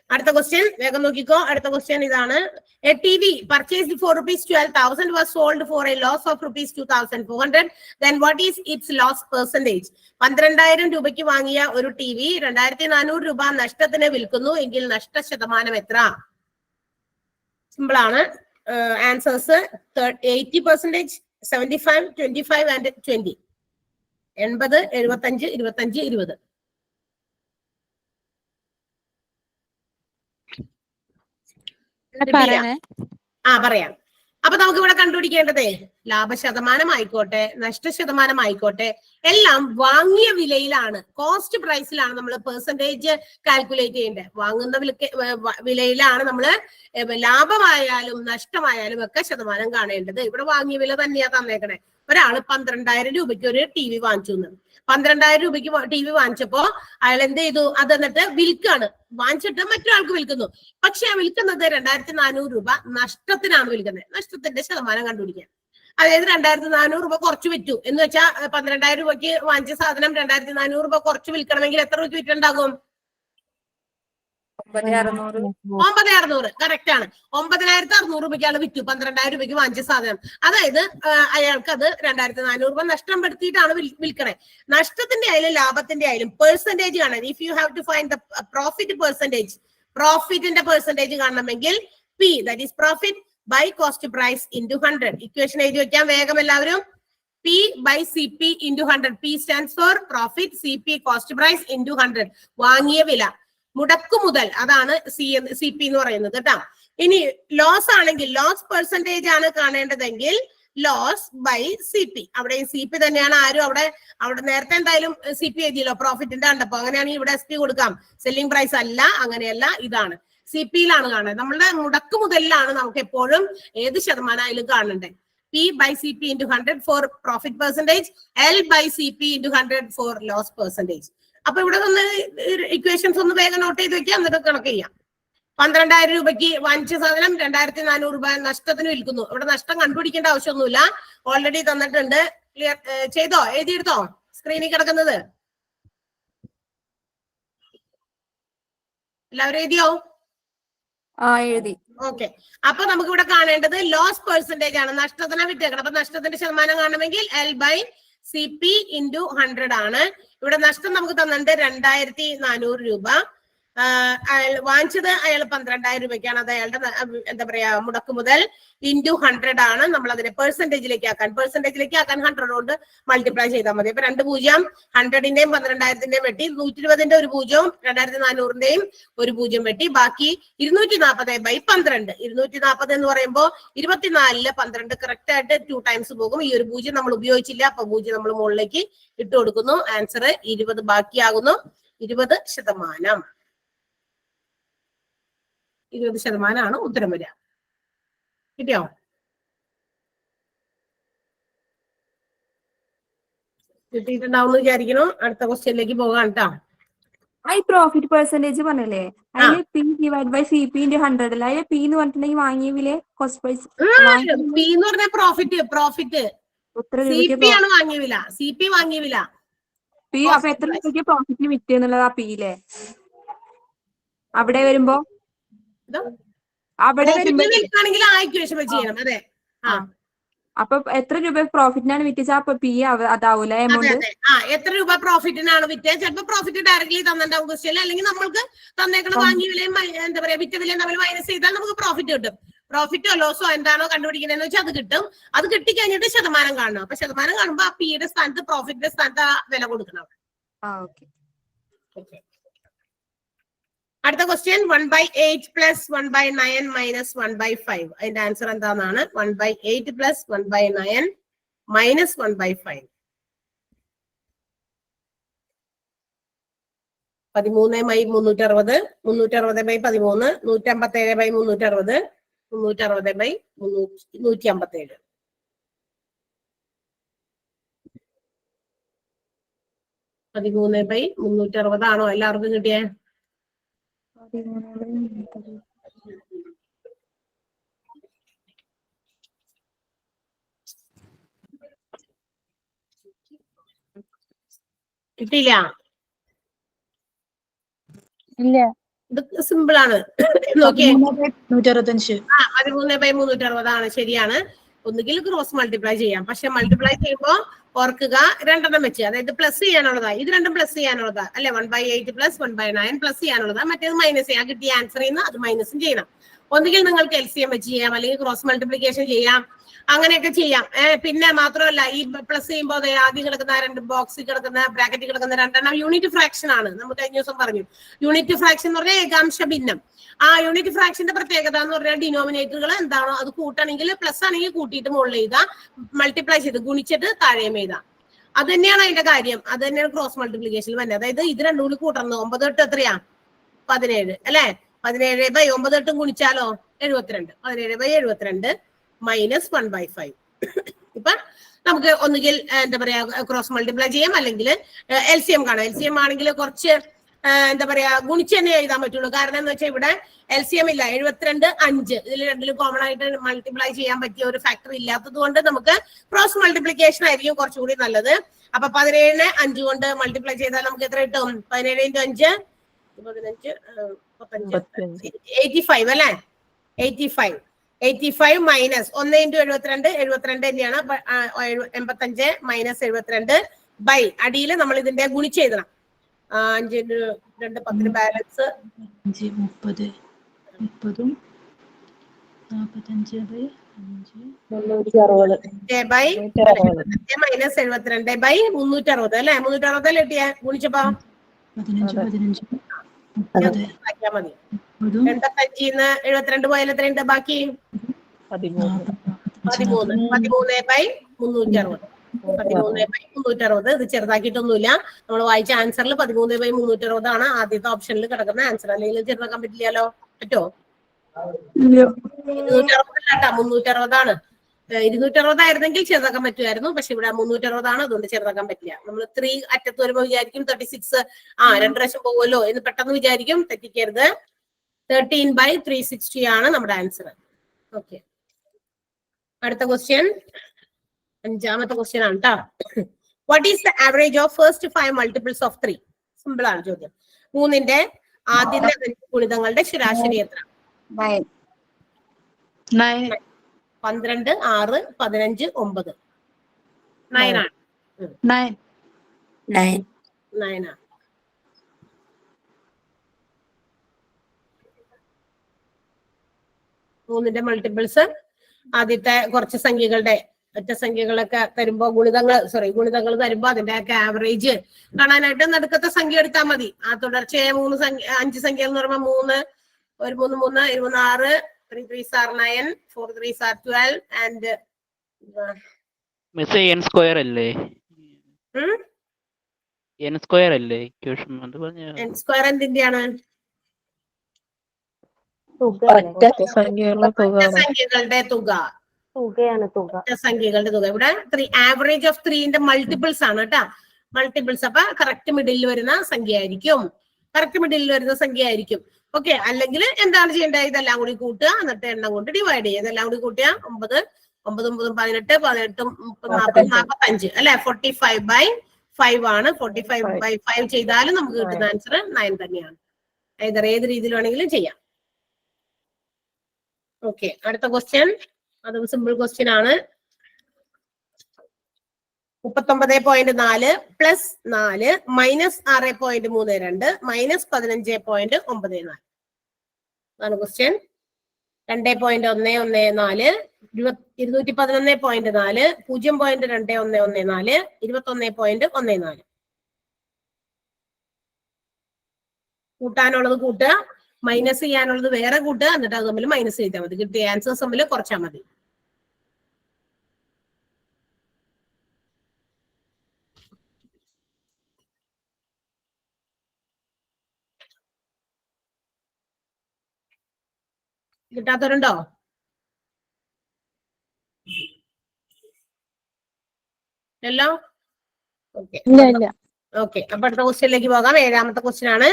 അടുത്ത ക്വസ്റ്റ്യൻ വേഗം നോക്കിക്കോ. അടുത്ത ക്വസ്റ്റ്യൻ ഇതാണ്. A TV purchased for ₹12,000 was sold for a loss of ₹2,400. Then what is its loss percentage? 12,000 രൂപയ്ക്ക് വാങ്ങിയ ഒരു TV 2,400 രൂപ നഷ്ടത്തിന് വിൽക്കുന്നു എങ്കിൽ നഷ്ട ശതമാനം എത്ര? സിമ്പിൾ ആണ്. Answers 80%, 75, 25 and 20. 80, 75, 25, 20. പറയാം. അപ്പൊ നമുക്ക് ഇവിടെ കണ്ടുപിടിക്കേണ്ടതേ ലാഭശതമാനം ആയിക്കോട്ടെ നഷ്ടശതമാനം ആയിക്കോട്ടെ എല്ലാം വാങ്ങിയ വിലയിലാണ്, കോസ്റ്റ് പ്രൈസിലാണ് നമ്മൾ പെർസെന്റേജ് കാൽക്കുലേറ്റ് ചെയ്യേണ്ടത്. വാങ്ങുന്ന വിലയിലാണ് നമ്മൾ ലാഭമായാലും നഷ്ടമായാലും ഒക്കെ ശതമാനം കാണേണ്ടത്. ഇവിടെ വാങ്ങിയ വില തന്നെയാ തന്നേക്കണേ. ഒരാള് 12,000 രൂപയ്ക്ക് ഒരു TV വാങ്ങിച്ചു. 12,000 രൂപയ്ക്ക് TV വാങ്ങിച്ചപ്പോ അയാൾ എന്ത് ചെയ്തു? അത് എന്നിട്ട് വിൽക്കാണ്, വാങ്ങിച്ചിട്ട് മറ്റൊരാൾക്ക് വിൽക്കുന്നു. പക്ഷെ ആ വിൽക്കുന്നത് 2,400 രൂപ നഷ്ടത്തിനാണ് വിൽക്കുന്നത്. നഷ്ടത്തിന്റെ ശതമാനം കണ്ടുപിടിക്കാൻ, അതായത് 2,400 രൂപ കുറച്ച് വിറ്റു എന്ന് വെച്ചാൽ 12,000 രൂപയ്ക്ക് വാങ്ങിച്ച സാധനം 2,400 രൂപ കുറച്ച് വിൽക്കണമെങ്കിൽ എത്ര രൂപയ്ക്ക് വിറ്റുണ്ടാകും? 9,600. കറക്റ്റ് ആണ്. 9,600 രൂപയ്ക്കാണ് വിറ്റു 12,000 രൂപയ്ക്ക് വാങ്ങിച്ച സാധനം. അതായത് അയാൾക്ക് അത് 2,400 രൂപ നഷ്ടം പെടുത്തിയിട്ടാണ് വിൽക്കണേ. നഷ്ടത്തിന്റെ ആയാലും ലാഭത്തിന്റെ ആയാലും പെർസെന്റേജ് കാണാൻ, if you have to find the profit percentage, പ്രോഫിറ്റിന്റെ പെർസെന്റേജ് കാണണമെങ്കിൽ P, that is profit by cost price into 100. Equation എഴുതി വെക്കാൻ വേഗം എല്ലാവരും. P by CP into 100. P stands for profit, CP cost price into 100. വാങ്ങിയ വില, മുടക്കു മുതൽ, അതാണ് CP എന്ന് പറയുന്നത് കേട്ടോ. ഇനി ലോസ് ആണെങ്കിൽ ലോസ് പെർസെന്റേജ് ആണ് കാണേണ്ടതെങ്കിൽ ലോസ് ബൈ CP. അവിടെ CP തന്നെയാണ്. ആരും അവിടെ നേരത്തെ എന്തായാലും CP എഴുതിയല്ലോ പ്രോഫിറ്റിന്റെ കണ്ടപ്പോ. അങ്ങനെയാണെങ്കിൽ ഇവിടെ SP കൊടുക്കാം. സെല്ലിംഗ് പ്രൈസ് അല്ല, അങ്ങനെയല്ല, ഇതാണ് CP-യിലാണ് കാണുന്നത്. നമ്മളുടെ മുടക്കു മുതലിലാണ് നമുക്ക് എപ്പോഴും ഏത് ശതമാനമായാലും കാണണ്ടേ. P by CP into 100 for profit percentage, L by CP into 100 for loss percentage. അപ്പൊ ഇവിടെ ഒന്ന് ഇക്വേഷൻസ് ഒന്ന് വേഗം നോട്ട് ചെയ്ത് വെക്കാം, എന്നിട്ട് കണക്ക് ചെയ്യാം. 12,000 രൂപയ്ക്ക് വാങ്ങിച്ച സാധനം 2,400 രൂപ നഷ്ടത്തിന് വിൽക്കുന്നു. ഇവിടെ നഷ്ടം കണ്ടുപിടിക്കേണ്ട ആവശ്യമൊന്നുമില്ല, ഓൾറെഡി തന്നിട്ടുണ്ട്. ക്ലിയർ ചെയ്തോ? എഴുതിയെടുത്തോ? സ്ക്രീനിൽ കിടക്കുന്നത് എല്ലാവരും എഴുതിയോ? എഴുതി. ഓക്കെ. അപ്പൊ നമുക്ക് ഇവിടെ കാണേണ്ടത് ലോസ് പെർസെന്റേജ് ആണ്. നഷ്ടത്തിനെ വിറ്റേക്കണം. അപ്പൊ നഷ്ടത്തിന്റെ ശതമാനം കാണണമെങ്കിൽ L by CP into 100 ആണ്. ഇവിടെ നഷ്ടം നമുക്ക് തന്നിട്ടുണ്ട് 2,400 രൂപ. വാങ്ങിച്ചത് അയാൾ 12,000 രൂപയ്ക്കാണ്. അത് അയാളുടെ എന്താ പറയാ മുടക്ക് മുതൽ ഇൻറ്റു 100 ആണ്. നമ്മൾ അതിനെ പെർസെന്റേജിലേക്ക് ആക്കാൻ 100 കൊണ്ട് മൾട്ടിപ്ലൈ ചെയ്താൽ മതി. അപ്പൊ 2 പൂജ്യം 100-ന്റെയും 12,000-ന്റെയും വെട്ടി, 120-ന്റെ ഒരു പൂജ്യവും 2,400-ന്റെയും ഒരു പൂജ്യം വെട്ടി, ബാക്കി 240/12. 240 എന്ന് പറയുമ്പോൾ 24-ല് 12 കറക്റ്റ് ആയിട്ട് 2 ടൈംസ് പോകും. ഈ ഒരു പൂജ്യം നമ്മൾ ഉപയോഗിച്ചില്ല, അപ്പൊ പൂജ്യം നമ്മൾ മുകളിലേക്ക് ഇട്ട് കൊടുക്കുന്നു. ആൻസർ 20 ബാക്കിയാകുന്നു. 20%. 20% ഉത്തരം വരിക. കിട്ടിയോ? കിട്ടിയിട്ടുണ്ടാവും വിചാരിക്കുന്നു. അടുത്ത ക്വസ്റ്റ്യനിലേക്ക് പോകാം കേട്ടോ. ഈ പ്രോഫിറ്റ് പെർസെന്റേജ് പറഞ്ഞല്ലേ, അതിന് P divide by CP into 100 അല്ല. അതിന് P എന്ന് പറഞ്ഞിട്ടുണ്ടെങ്കിൽ വാങ്ങിയ വില കോസ്റ്റ് പ്രൈസ്. P എന്ന് പറഞ്ഞ പ്രോഫിറ്റ് CP ആണ് വാങ്ങിയ വില. CP വാങ്ങിയ വില. P അപ്പൊ എത്ര രൂപയ്ക്ക് പ്രോഫിറ്റിന് വിറ്റ് എന്നുള്ളതാ P യിലെ. അവിടെ വരുമ്പോ വിൽക്കുകയാണെങ്കിൽ ആ ഇക്വേഷൻ വെച്ച് ചെയ്യണം. അതെ. അപ്പൊ എത്ര രൂപ പ്രോഫിറ്റിനാണ് വിറ്റത്? അപ്പൊ P അതാവൂല എമൗണ്ട്. എത്ര രൂപ പ്രോഫിറ്റിനാണ് വിറ്റത്? ചിലപ്പോ പ്രോഫിറ്റ് ഡയറക്ട്ലി തന്നിട്ടുണ്ടാവും ക്വസ്റ്റ്യൻ, അല്ലെങ്കിൽ നമ്മൾക്ക് തന്നേക്കണ വാങ്ങിയ വിലയും എന്താ പറയാ വിറ്റ വിലയും തമ്മിൽ മൈനസ് ചെയ്താൽ നമുക്ക് പ്രോഫിറ്റ് കിട്ടും. പ്രോഫിറ്റോ ലോസോ എന്താണോ കണ്ടുപിടിക്കുന്നതെന്ന് വെച്ചാൽ അത് കിട്ടും. അത് കിട്ടിക്കഴിഞ്ഞിട്ട് ശതമാനം കാണണം. അപ്പൊ ശതമാനം കാണുമ്പോ ആ P-യുടെ സ്ഥാനത്ത് പ്രോഫിറ്റിന്റെ സ്ഥാനത്ത് ആ വില കൊടുക്കണം. അടുത്ത ക്വസ്റ്റ്യൻ 1/8 plus 1/9 minus 1/5. അതിന്റെ ആൻസർ എന്താണെന്നാണ്. 1/8 plus 1/9 minus 1/5. 13/360, 360/13, 157/360, 360/157. 13/360 ആണോ എല്ലാവർക്കും കിട്ടിയേ? കിട്ടിയില്ല? ഇല്ല. ഇത് സിമ്പിൾ ആണ്. നോക്കിയേ, 13/360 ആണ്. ശരിയാണ്. ഒന്നുകിൽ ക്രോസ് മൾട്ടിപ്ലൈ ചെയ്യാം. പക്ഷെ മൾട്ടിപ്ലൈ ചെയ്യുമ്പോ ഓർക്കുക 2 വെച്ച്, അതായത് പ്ലസ് ചെയ്യാനുള്ളതാ. ഇത് രണ്ടും പ്ലസ് ചെയ്യാനുള്ളതാ അല്ലെ. 1/8 plus 1/9 പ്ലസ് ചെയ്യാനുള്ളതാ. മറ്റേത് മൈനസ് ചെയ്യാം. കിട്ടിയ ആൻസറിൽ നിന്ന് അത് മൈനസും ചെയ്യണം. ഒന്നുകിൽ നിങ്ങൾക്ക് LCM വെച്ച് ചെയ്യാം, അല്ലെങ്കിൽ ക്രോസ് മൾട്ടിപ്ലിക്കേഷൻ ചെയ്യാം, അങ്ങനെയൊക്കെ ചെയ്യാം. പിന്നെ മാത്രമല്ല ഈ പ്ലസ് ചെയ്യുമ്പോൾ ആദ്യം കിടക്കുന്ന രണ്ട് ബോക്സിൽ കിടക്കുന്ന ബ്രാക്കറ്റിൽ കിടക്കുന്ന രണ്ടെണ്ണം യൂണിറ്റ് ഫ്രാക്ഷൻ ആണ്. നമ്മൾ കഴിഞ്ഞ ദിവസം പറഞ്ഞു യൂണിറ്റ് ഫ്രാക്ഷൻ എന്ന് പറഞ്ഞാൽ ഏകാംശ ഭിന്നം. ആ യൂണിറ്റ് ഫ്രാക്ഷന്റെ പ്രത്യേകത എന്ന് പറഞ്ഞാൽ ഡിനോമിനേറ്ററുകൾ എന്താണോ അത് കൂട്ടണമെങ്കിൽ പ്ലസ് ആണെങ്കിൽ കൂട്ടിയിട്ട് മുകളിൽ എഴുതാം, മൾട്ടിപ്ലൈ ചെയ്ത് ഗുണിച്ചിട്ട് താഴെയും എഴുതാം. അത് തന്നെയാണ് അതിന്റെ കാര്യം. അത് തന്നെയാണ് ക്രോസ് മൾട്ടിപ്ലിക്കേഷനിൽ വരുന്നത്. അതായത് ഇത് രണ്ടും കൂടി കൂട്ടുന്നത് 9 8 എത്രയാ 17 അല്ലെ? 17/9 8 ഗുണിച്ചാലോ 72. 17/72 മൈനസ് 1/5. ഇപ്പൊ നമുക്ക് ഒന്നുകിൽ എന്താ പറയാ ക്രോസ് മൾട്ടിപ്ലൈ ചെയ്യാം, അല്ലെങ്കിൽ LCM കാണാം. LCM ആണെങ്കിൽ കുറച്ച് എന്താ പറയാ ഗുണിച്ച് തന്നെ എഴുതാൻ പറ്റുള്ളൂ. കാരണം എന്ന് വെച്ചാൽ ഇവിടെ LCM ഇല്ല. 72 5 ഇതിൽ രണ്ടിലും കോമൺ ആയിട്ട് മൾട്ടിപ്ലൈ ചെയ്യാൻ പറ്റിയ ഒരു ഫാക്ടർ ഇല്ലാത്തത് കൊണ്ട് നമുക്ക് ക്രോസ് മൾട്ടിപ്ലിക്കേഷൻ ആയിരിക്കും കുറച്ചുകൂടി നല്ലത്. അപ്പൊ 17 5 കൊണ്ട് മൾട്ടിപ്ലൈ ചെയ്താൽ നമുക്ക് എത്ര കിട്ടും? 17 × 5 15 85 അല്ലെ? 85 മൈനസ് 1 × 72 72 തന്നെയാണ്. 85 മൈനസ് 72 ബൈ അടിയിൽ നമ്മൾ ഇതിന്റെ ഗുണിച്ച് എഴുതണം. 5 × 2 10 ബാലൻസ് 5 30 30 45/5 ബൈ മൈനസ് 72 ബൈ 360 അല്ലെ? 360 അല്ലേ കിട്ടിയ ഗുണിച്ചപ്പോ 15 മതി. 85 72 പോയാൽ എത്രയുണ്ട് ബാക്കി? 13/360. 13/360. ഇത് ചെറുതാക്കിയിട്ടൊന്നുമില്ല. നമ്മൾ വായിച്ച ആൻസറിൽ 13/360 ആണ് ആദ്യത്തെ ഓപ്ഷനിൽ കിടക്കുന്ന ആൻസർ. അല്ലെങ്കിൽ ചെറുതാക്കാൻ പറ്റില്ലല്ലോ. പറ്റോ? 260 ആണ്. 260 ആയിരുന്നെങ്കിൽ ചെറുതാക്കാൻ പറ്റുമായിരുന്നു. പക്ഷെ ഇവിടെ 360 ആണ്, അതുകൊണ്ട് ചെറുതാക്കാൻ പറ്റില്ല. നമ്മൾ 3 അറ്റത്ത് വരുമ്പോൾ വിചാരിക്കും 36 2 പ്രാവശ്യം പോകുമല്ലോ എന്ന് പെട്ടെന്ന് വിചാരിക്കും. തെറ്റിക്കരുത്. 13/360 ആണ് നമ്മുടെ ആൻസർ. ഓക്കെ, അടുത്ത ക്വസ്റ്റ്യൻ 5ാമത്തെ ക്വസ്റ്റ്യൻ ആണ് കേട്ടോ. What is the average of first 5 multiples of 3? Simple ആണ് ചോദ്യം. 3ന്റെ ആദ്യത്തെ 5 ഗുണിതങ്ങളുടെ ശരാശരി എത്ര? 9 12 6 15 9 9 ആണ്. 9 ആണ്. മൂന്നിന്റെ മൾട്ടിപ്പിൾസ് ആദ്യത്തെ കുറച്ച് സംഖ്യകളുടെ ഒറ്റ സംഖ്യകളൊക്കെ തരുമ്പോ ഗുണിതങ്ങൾ തരുമ്പോ അതിന്റെ ഒക്കെ ആവറേജ് കാണാനായിട്ട് നടുക്കത്തെ സംഖ്യ എടുത്താൽ മതി. ആ തുടർച്ചയായ 5 സംഖ്യ എന്ന് പറയുമ്പോൾ 3 1 3 3 26 3 3s are 9 4 3s are 12 and miss n square അല്ലേ? n സ്ക്വയർ അല്ലേ ഇക്വേഷൻ? അത് പറഞ്ഞ n സ്ക്വയർ എന്തിന്റെയാണ്? സംഖ്യകളുടെ തുക. സംഖ്യകളുടെ തുക. ഇവിടെ ആവറേജ് ഓഫ് 3ന്റെ മൾട്ടിപ്പിൾസ് ആണ് കേട്ടാ. മൾട്ടിപ്പിൾസ്. അപ്പൊ കറക്റ്റ് മിഡിൽ വരുന്ന സംഖ്യ ആയിരിക്കും. ഓക്കെ, അല്ലെങ്കിൽ എന്താണ് ചെയ്യേണ്ടത്? ഇതെല്ലാം കൂടി കൂട്ടുക, എന്നിട്ട് എണ്ണം കൊണ്ട് ഡിവൈഡ് ചെയ്യുക. ഇതെല്ലാം കൂടി കൂട്ടിയാ 9 9 9 18 18 30 45 അല്ലെ? 45/5 ആണ്. 45/5 ചെയ്താലും നമുക്ക് കിട്ടുന്ന ആൻസർ 9 തന്നെയാണ്. ഏത് രീതിയിൽ വേണമെങ്കിലും ചെയ്യാം. ഓക്കെ, അടുത്ത ക്വസ്റ്റ്യൻ അതും സിമ്പിൾ ക്വസ്റ്റ്യൻ ആണ്. 39.4 പ്ലസ് 4 മൈനസ് 6.32 മൈനസ് 15.94 അതാണ് ക്വസ്റ്റ്യൻ. 2.114 211.4 0.2114 21.14. കൂട്ടാനുള്ളത് കൂട്ടുക, മൈനസ് ചെയ്യാനുള്ളത് വേറെ കൂട്ടുക, എന്നിട്ട് അത് തമ്മിൽ മൈനസ് ചെയ്താൽ മതി. കിട്ടിയ ആൻസേഴ്സ് തമ്മിൽ കുറച്ചാൽ മതി. കിട്ടാത്തവരുണ്ടോ? എല്ലോ? ഓക്കെ, അപ്പൊ അടുത്ത ക്വസ്റ്റ്യനിലേക്ക് പോകാം. 7ാമത്തെ ക്വസ്റ്റ്യൻ ആണ്.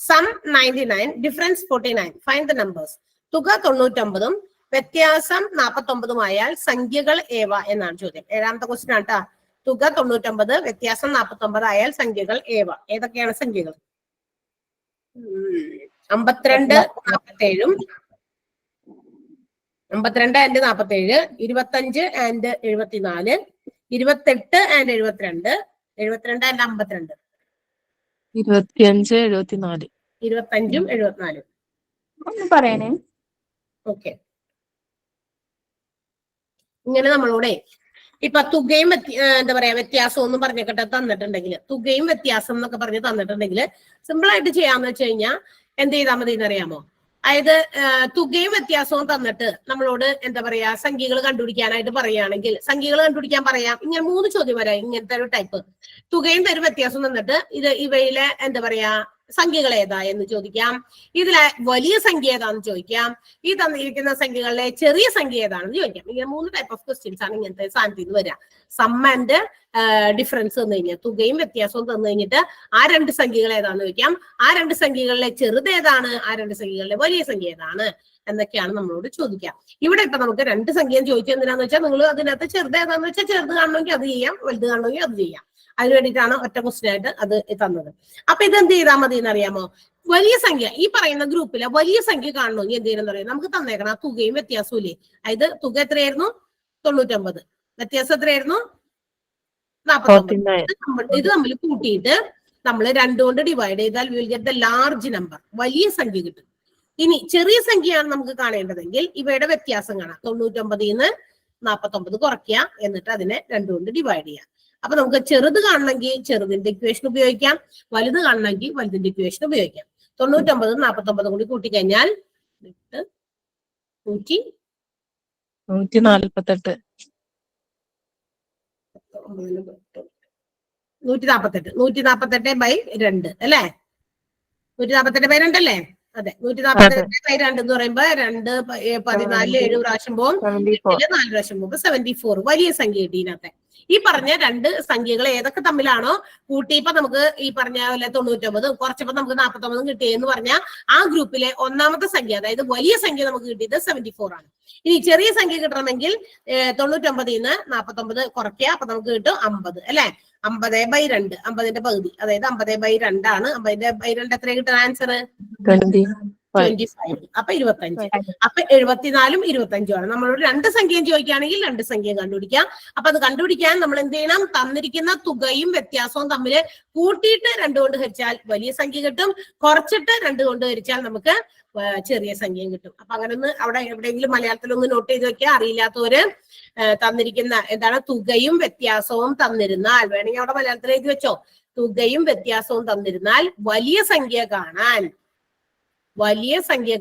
Sum 99 difference 49 find the numbers. തുക 99 വ്യത്യാസം 49 ആയാൽ സംഖ്യകൾ ഏവ എന്നാണ് ചോദ്യം. 7ാമത്തെ ക്വസ്റ്റ്യൻ ആണ് കേട്ടാ. തുക 99 വ്യത്യാസം 49 ആയാൽ സംഖ്യകൾ ഏവ. ഏതൊക്കെയാണ് സംഖ്യകൾ? 52 47 52 and 47 25 and 74 28 and 72 72 and 52 25 74 25 74. ഒന്ന് പറയണേ. ഓക്കെ, ഇങ്ങനെ നമ്മളോടെ ഇപ്പൊ തുകയും എന്താ പറയാ വ്യത്യാസം എന്ന് പറഞ്ഞിട്ട് തന്നിട്ടുണ്ടെങ്കിൽ, തുകയും വ്യത്യാസം എന്നൊക്കെ പറഞ്ഞ് തന്നിട്ടുണ്ടെങ്കിൽ സിമ്പിൾ ആയിട്ട് ചെയ്യാന്ന് വെച്ച് കഴിഞ്ഞാൽ എന്ത് ചെയ്താൽ മതി എന്നറിയാമോ? അതായത് തുകയും വ്യത്യാസവും തന്നിട്ട് നമ്മളോട് എന്താ പറയാ സംഖ്യകൾ കണ്ടുപിടിക്കാനായിട്ട് പറയുകയാണെങ്കിൽ സംഖ്യകൾ കണ്ടുപിടിക്കാൻ പറയാം. ഇങ്ങനെ 3 ചോദ്യം വരാം ഇങ്ങനത്തെ ഒരു ടൈപ്പ്. തുകയും തരും വ്യത്യാസം തന്നിട്ട് ഇവയിലെ എന്താ പറയാ സംഖ്യകൾ ഏതാ എന്ന് ചോദിക്കാം. ഇതിലെ വലിയ സംഖ്യ ഏതാന്ന് ചോദിക്കാം. ഈ തന്നിരിക്കുന്ന സംഖ്യകളിലെ ചെറിയ സംഖ്യ ഏതാണെന്ന് ചോദിക്കാം. ഇങ്ങനെ 3 ടൈപ്പ് ഓഫ് ക്വസ്റ്റ്യൻസ് ആണ് ഇങ്ങനത്തെ സാധനത്തിൽ നിന്ന് വരിക. സം ആൻഡ് ഡിഫറൻസ് തന്നു കഴിഞ്ഞാൽ, തുകയും വ്യത്യാസവും തന്നു കഴിഞ്ഞിട്ട് ആ 2 സംഖ്യകൾ ഏതാന്ന് ചോദിക്കാം. ആ 2 സംഖ്യകളിലെ ചെറുത് ഏതാണ്, ആ 2 സംഖ്യകളിലെ വലിയ സംഖ്യ ഏതാണ് എന്നൊക്കെയാണ് നമ്മളോട് ചോദിക്കാം. ഇവിടെ ഇപ്പൊ നമുക്ക് 2 സംഖ്യയും ചോദിച്ചത് എന്തിനാന്ന് വെച്ചാൽ നിങ്ങൾ അതിനകത്ത് ചെറുത് ഏതാന്ന് വെച്ചാൽ ചെറുത് കാണണമെങ്കിൽ അത് ചെയ്യാം, വലുത് കാണണമെങ്കിൽ അത് ചെയ്യാം. അതിന് വേണ്ടിയിട്ടാണ് ഒറ്റ ക്വസ്റ്റ്യൻ ആയിട്ട് അത് തന്നത്. അപ്പൊ ഇത് എന്ത് ചെയ്താൽ മതി എന്നറിയാമോ? വലിയ സംഖ്യ, ഈ പറയുന്ന ഗ്രൂപ്പിലെ വലിയ സംഖ്യ കാണണമെങ്കിൽ എന്ത് ചെയ്യണമെന്ന് പറയാം, നമുക്ക് തന്നേക്കണം തുകയും വ്യത്യാസവും ഇല്ലേ. അതായത് തുക എത്രയായിരുന്നു? 99. വ്യത്യാസം എത്രയായിരുന്നു? 49. ഇത് തമ്മിൽ കൂട്ടിയിട്ട് നമ്മൾ 2 കൊണ്ട് ഡിവൈഡ് ചെയ്താൽ will get the large number, വലിയ സംഖ്യ കിട്ടും. ഇനി ചെറിയ സംഖ്യയാണ് നമുക്ക് കാണേണ്ടതെങ്കിൽ ഇവയുടെ വ്യത്യാസം കാണാം. 99 49 കുറയ്ക്കുക, എന്നിട്ട് അതിനെ 2 കൊണ്ട് ഡിവൈഡ് ചെയ്യാം. അപ്പൊ നമുക്ക് ചെറുത് കാണണമെങ്കിൽ ചെറുതിന്റെ ഇക്വേഷൻ ഉപയോഗിക്കാം, വലുത് കാണണമെങ്കിൽ വലുതിന്റെ ഇക്വേഷൻ ഉപയോഗിക്കാം. 99 49 കൂടി കൂട്ടിക്കഴിഞ്ഞാൽ 148. 148/2 അല്ലെ? 148/2 അല്ലേ? അതെ, 148/2 എന്ന് പറയുമ്പോ 2 14 7 പ്രാവശ്യം പോകും, 4 പ്രാവശ്യം പോകും, 74 വലിയ സംഖ്യ കിട്ടി ഇതിനകത്തെ. ഈ പറഞ്ഞ 2 സംഖ്യകൾ ഏതൊക്കെ തമ്മിലാണോ കൂട്ടിയപ്പോ നമുക്ക് ഈ പറഞ്ഞ പോലെ 99 കുറച്ചപ്പോ നമുക്ക് 49 കിട്ടിയെന്ന് പറഞ്ഞാൽ ആ ഗ്രൂപ്പിലെ ഒന്നാമത്തെ സംഖ്യ, അതായത് വലിയ സംഖ്യ നമുക്ക് കിട്ടിയത് 74 ആണ്. ഇനി ചെറിയ സംഖ്യ കിട്ടണമെങ്കിൽ 99 49 കുറയ്ക്കുക, അപ്പൊ നമുക്ക് കിട്ടും 50 അല്ലെ? 50/2, 50ന്റെ പകുതി, അതായത് 50/2 ആണ്. 50/2 എത്ര കിട്ടും ആൻസർ? 25. അപ്പൊ 25. അപ്പൊ 74 25 ആണ്. നമ്മളോട് 2 സംഖ്യയും ചോദിക്കുകയാണെങ്കിൽ 2 സംഖ്യയും കണ്ടുപിടിക്കാം. അപ്പൊ അത് കണ്ടുപിടിക്കാൻ നമ്മൾ എന്ത് ചെയ്യണം? തന്നിരിക്കുന്ന തുകയും വ്യത്യാസവും തമ്മിൽ കൂട്ടിയിട്ട് 2 കൊണ്ട് ഹരിച്ചാൽ വലിയ സംഖ്യ കിട്ടും, കുറച്ചിട്ട് 2 കൊണ്ട് ഹരിച്ചാൽ നമുക്ക് ചെറിയ സംഖ്യയും കിട്ടും. അപ്പൊ അങ്ങനെ ഒന്ന് അവിടെ എവിടെയെങ്കിലും മലയാളത്തിലൊന്ന് നോട്ട് ചെയ്ത് വെക്കുക. അറിയില്ലാത്തവര് തന്നിരിക്കുന്ന എന്താണ് തുകയും വ്യത്യാസവും തന്നിരുന്നാൽ, വേണമെങ്കിൽ അവിടെ മലയാളത്തിൽ എഴുതി വെച്ചോ, തുകയും വ്യത്യാസവും തന്നിരുന്നാൽ വലിയ സംഖ്യ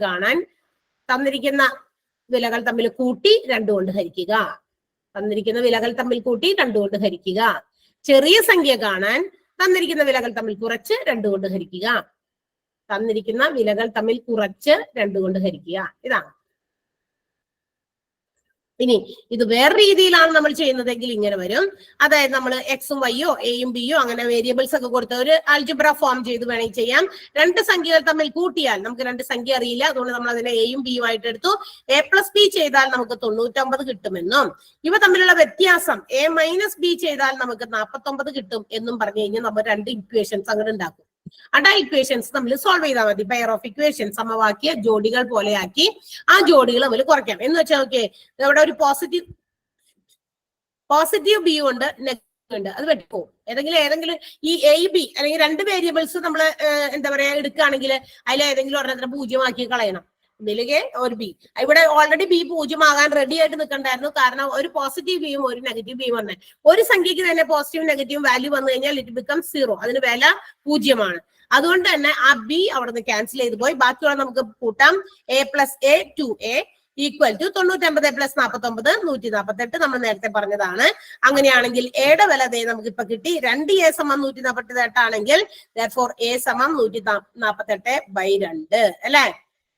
കാണാൻ തന്നിരിക്കുന്ന വിലകൾ തമ്മിൽ കൂട്ടി 2 കൊണ്ട് ഹരിക്കുക. തന്നിരിക്കുന്ന വിലകൾ തമ്മിൽ കൂട്ടി 2 കൊണ്ട് ഹരിക്കുക. ചെറിയ സംഖ്യ കാണാൻ തന്നിരിക്കുന്ന വിലകൾ തമ്മിൽ കുറച്ച് 2 കൊണ്ട് ഹരിക്കുക. തന്നിരിക്കുന്ന വിലകൾ തമ്മിൽ കുറച്ച് 2 കൊണ്ട് ഹരിക്കുക. ഇതാണ്. ഇനി ഇത് വേറെ രീതിയിലാണ് നമ്മൾ ചെയ്യുന്നതെങ്കിൽ ഇങ്ങനെ വരും. അതായത് നമ്മൾ എക്സും വൈയോ എയും ബിയോ അങ്ങനെ വേരിയബിൾസ് ഒക്കെ കൊടുത്ത ഒരു ആൽജിബ്ര ഫോം ചെയ്ത് വേണമെങ്കിൽ ചെയ്യാം. 2 സംഖ്യകൾ തമ്മിൽ കൂട്ടിയാൽ നമുക്ക് 2 സംഖ്യ അറിയില്ല, അതുകൊണ്ട് നമ്മൾ അതിനെ എയും ബിയും ആയിട്ട് എടുത്തു. A+B ചെയ്താൽ നമുക്ക് 99 കിട്ടുമെന്നും ഇവ തമ്മിലുള്ള വ്യത്യാസം A-B ചെയ്താൽ നമുക്ക് 49 കിട്ടും എന്നും പറഞ്ഞു കഴിഞ്ഞാൽ നമ്മൾ 2 ഇക്വേഷൻസ് അങ്ങനെ ഉണ്ടാക്കും. ആ ഇക്വേഷൻസ് നമ്മൾ സോൾവ് ചെയ്താൽ മതി. പെയർ ഓഫ് ഇക്വേഷൻസ് സമവാക്യ ജോഡികൾ പോലെയാക്കി ആ ജോഡികൾ നമ്മൾ കുറയ്ക്കാം. എന്ന് വെച്ചാൽ ഓക്കെ, ഇവിടെ ഒരു പോസിറ്റീവ് ബി ഉണ്ട്, നെഗറ്റീവ് ഉണ്ട്, അത് വെട്ടിപ്പോകും. ഏതെങ്കിലും ഈ എ ബി അല്ലെങ്കിൽ 2 വേരിയബിൾസ് നമ്മൾ എന്താ പറയാ എടുക്കുകയാണെങ്കിൽ അതിൽ ഏതെങ്കിലും ഒരെണ്ണത്തിന് 0 ആക്കി കളയണം. ഇതിലേക്ക് ഒരു ബി, ഇവിടെ ഓൾറെഡി ബി 0 ആകാൻ റെഡി ആയിട്ട് നിൽക്കണ്ടായിരുന്നു. കാരണം ഒരു പോസിറ്റീവ് ബിയും ഒരു നെഗറ്റീവ് ബിയും വന്നേ. ഒരു സംഖ്യക്ക് തന്നെ പോസിറ്റീവ് നെഗറ്റീവ് വാല്യൂ വന്നു കഴിഞ്ഞാൽ ഇറ്റ് ബിക്കം 0, അതിന് വില 0 ആണ്. അതുകൊണ്ട് തന്നെ ആ ബി അവിടെ നിന്ന് ക്യാൻസൽ ചെയ്ത് പോയി. ബാക്കിയുള്ള നമുക്ക് കൂട്ടാം. A+A 2A ഈക്വൽ ടു 99 + 49 148 നമ്മൾ നേരത്തെ പറഞ്ഞതാണ്. അങ്ങനെയാണെങ്കിൽ എയുടെ വില നമുക്ക് ഇപ്പൊ കിട്ടി. 2A = 148 ആണെങ്കിൽ therefore A = 148/2 അല്ലെ?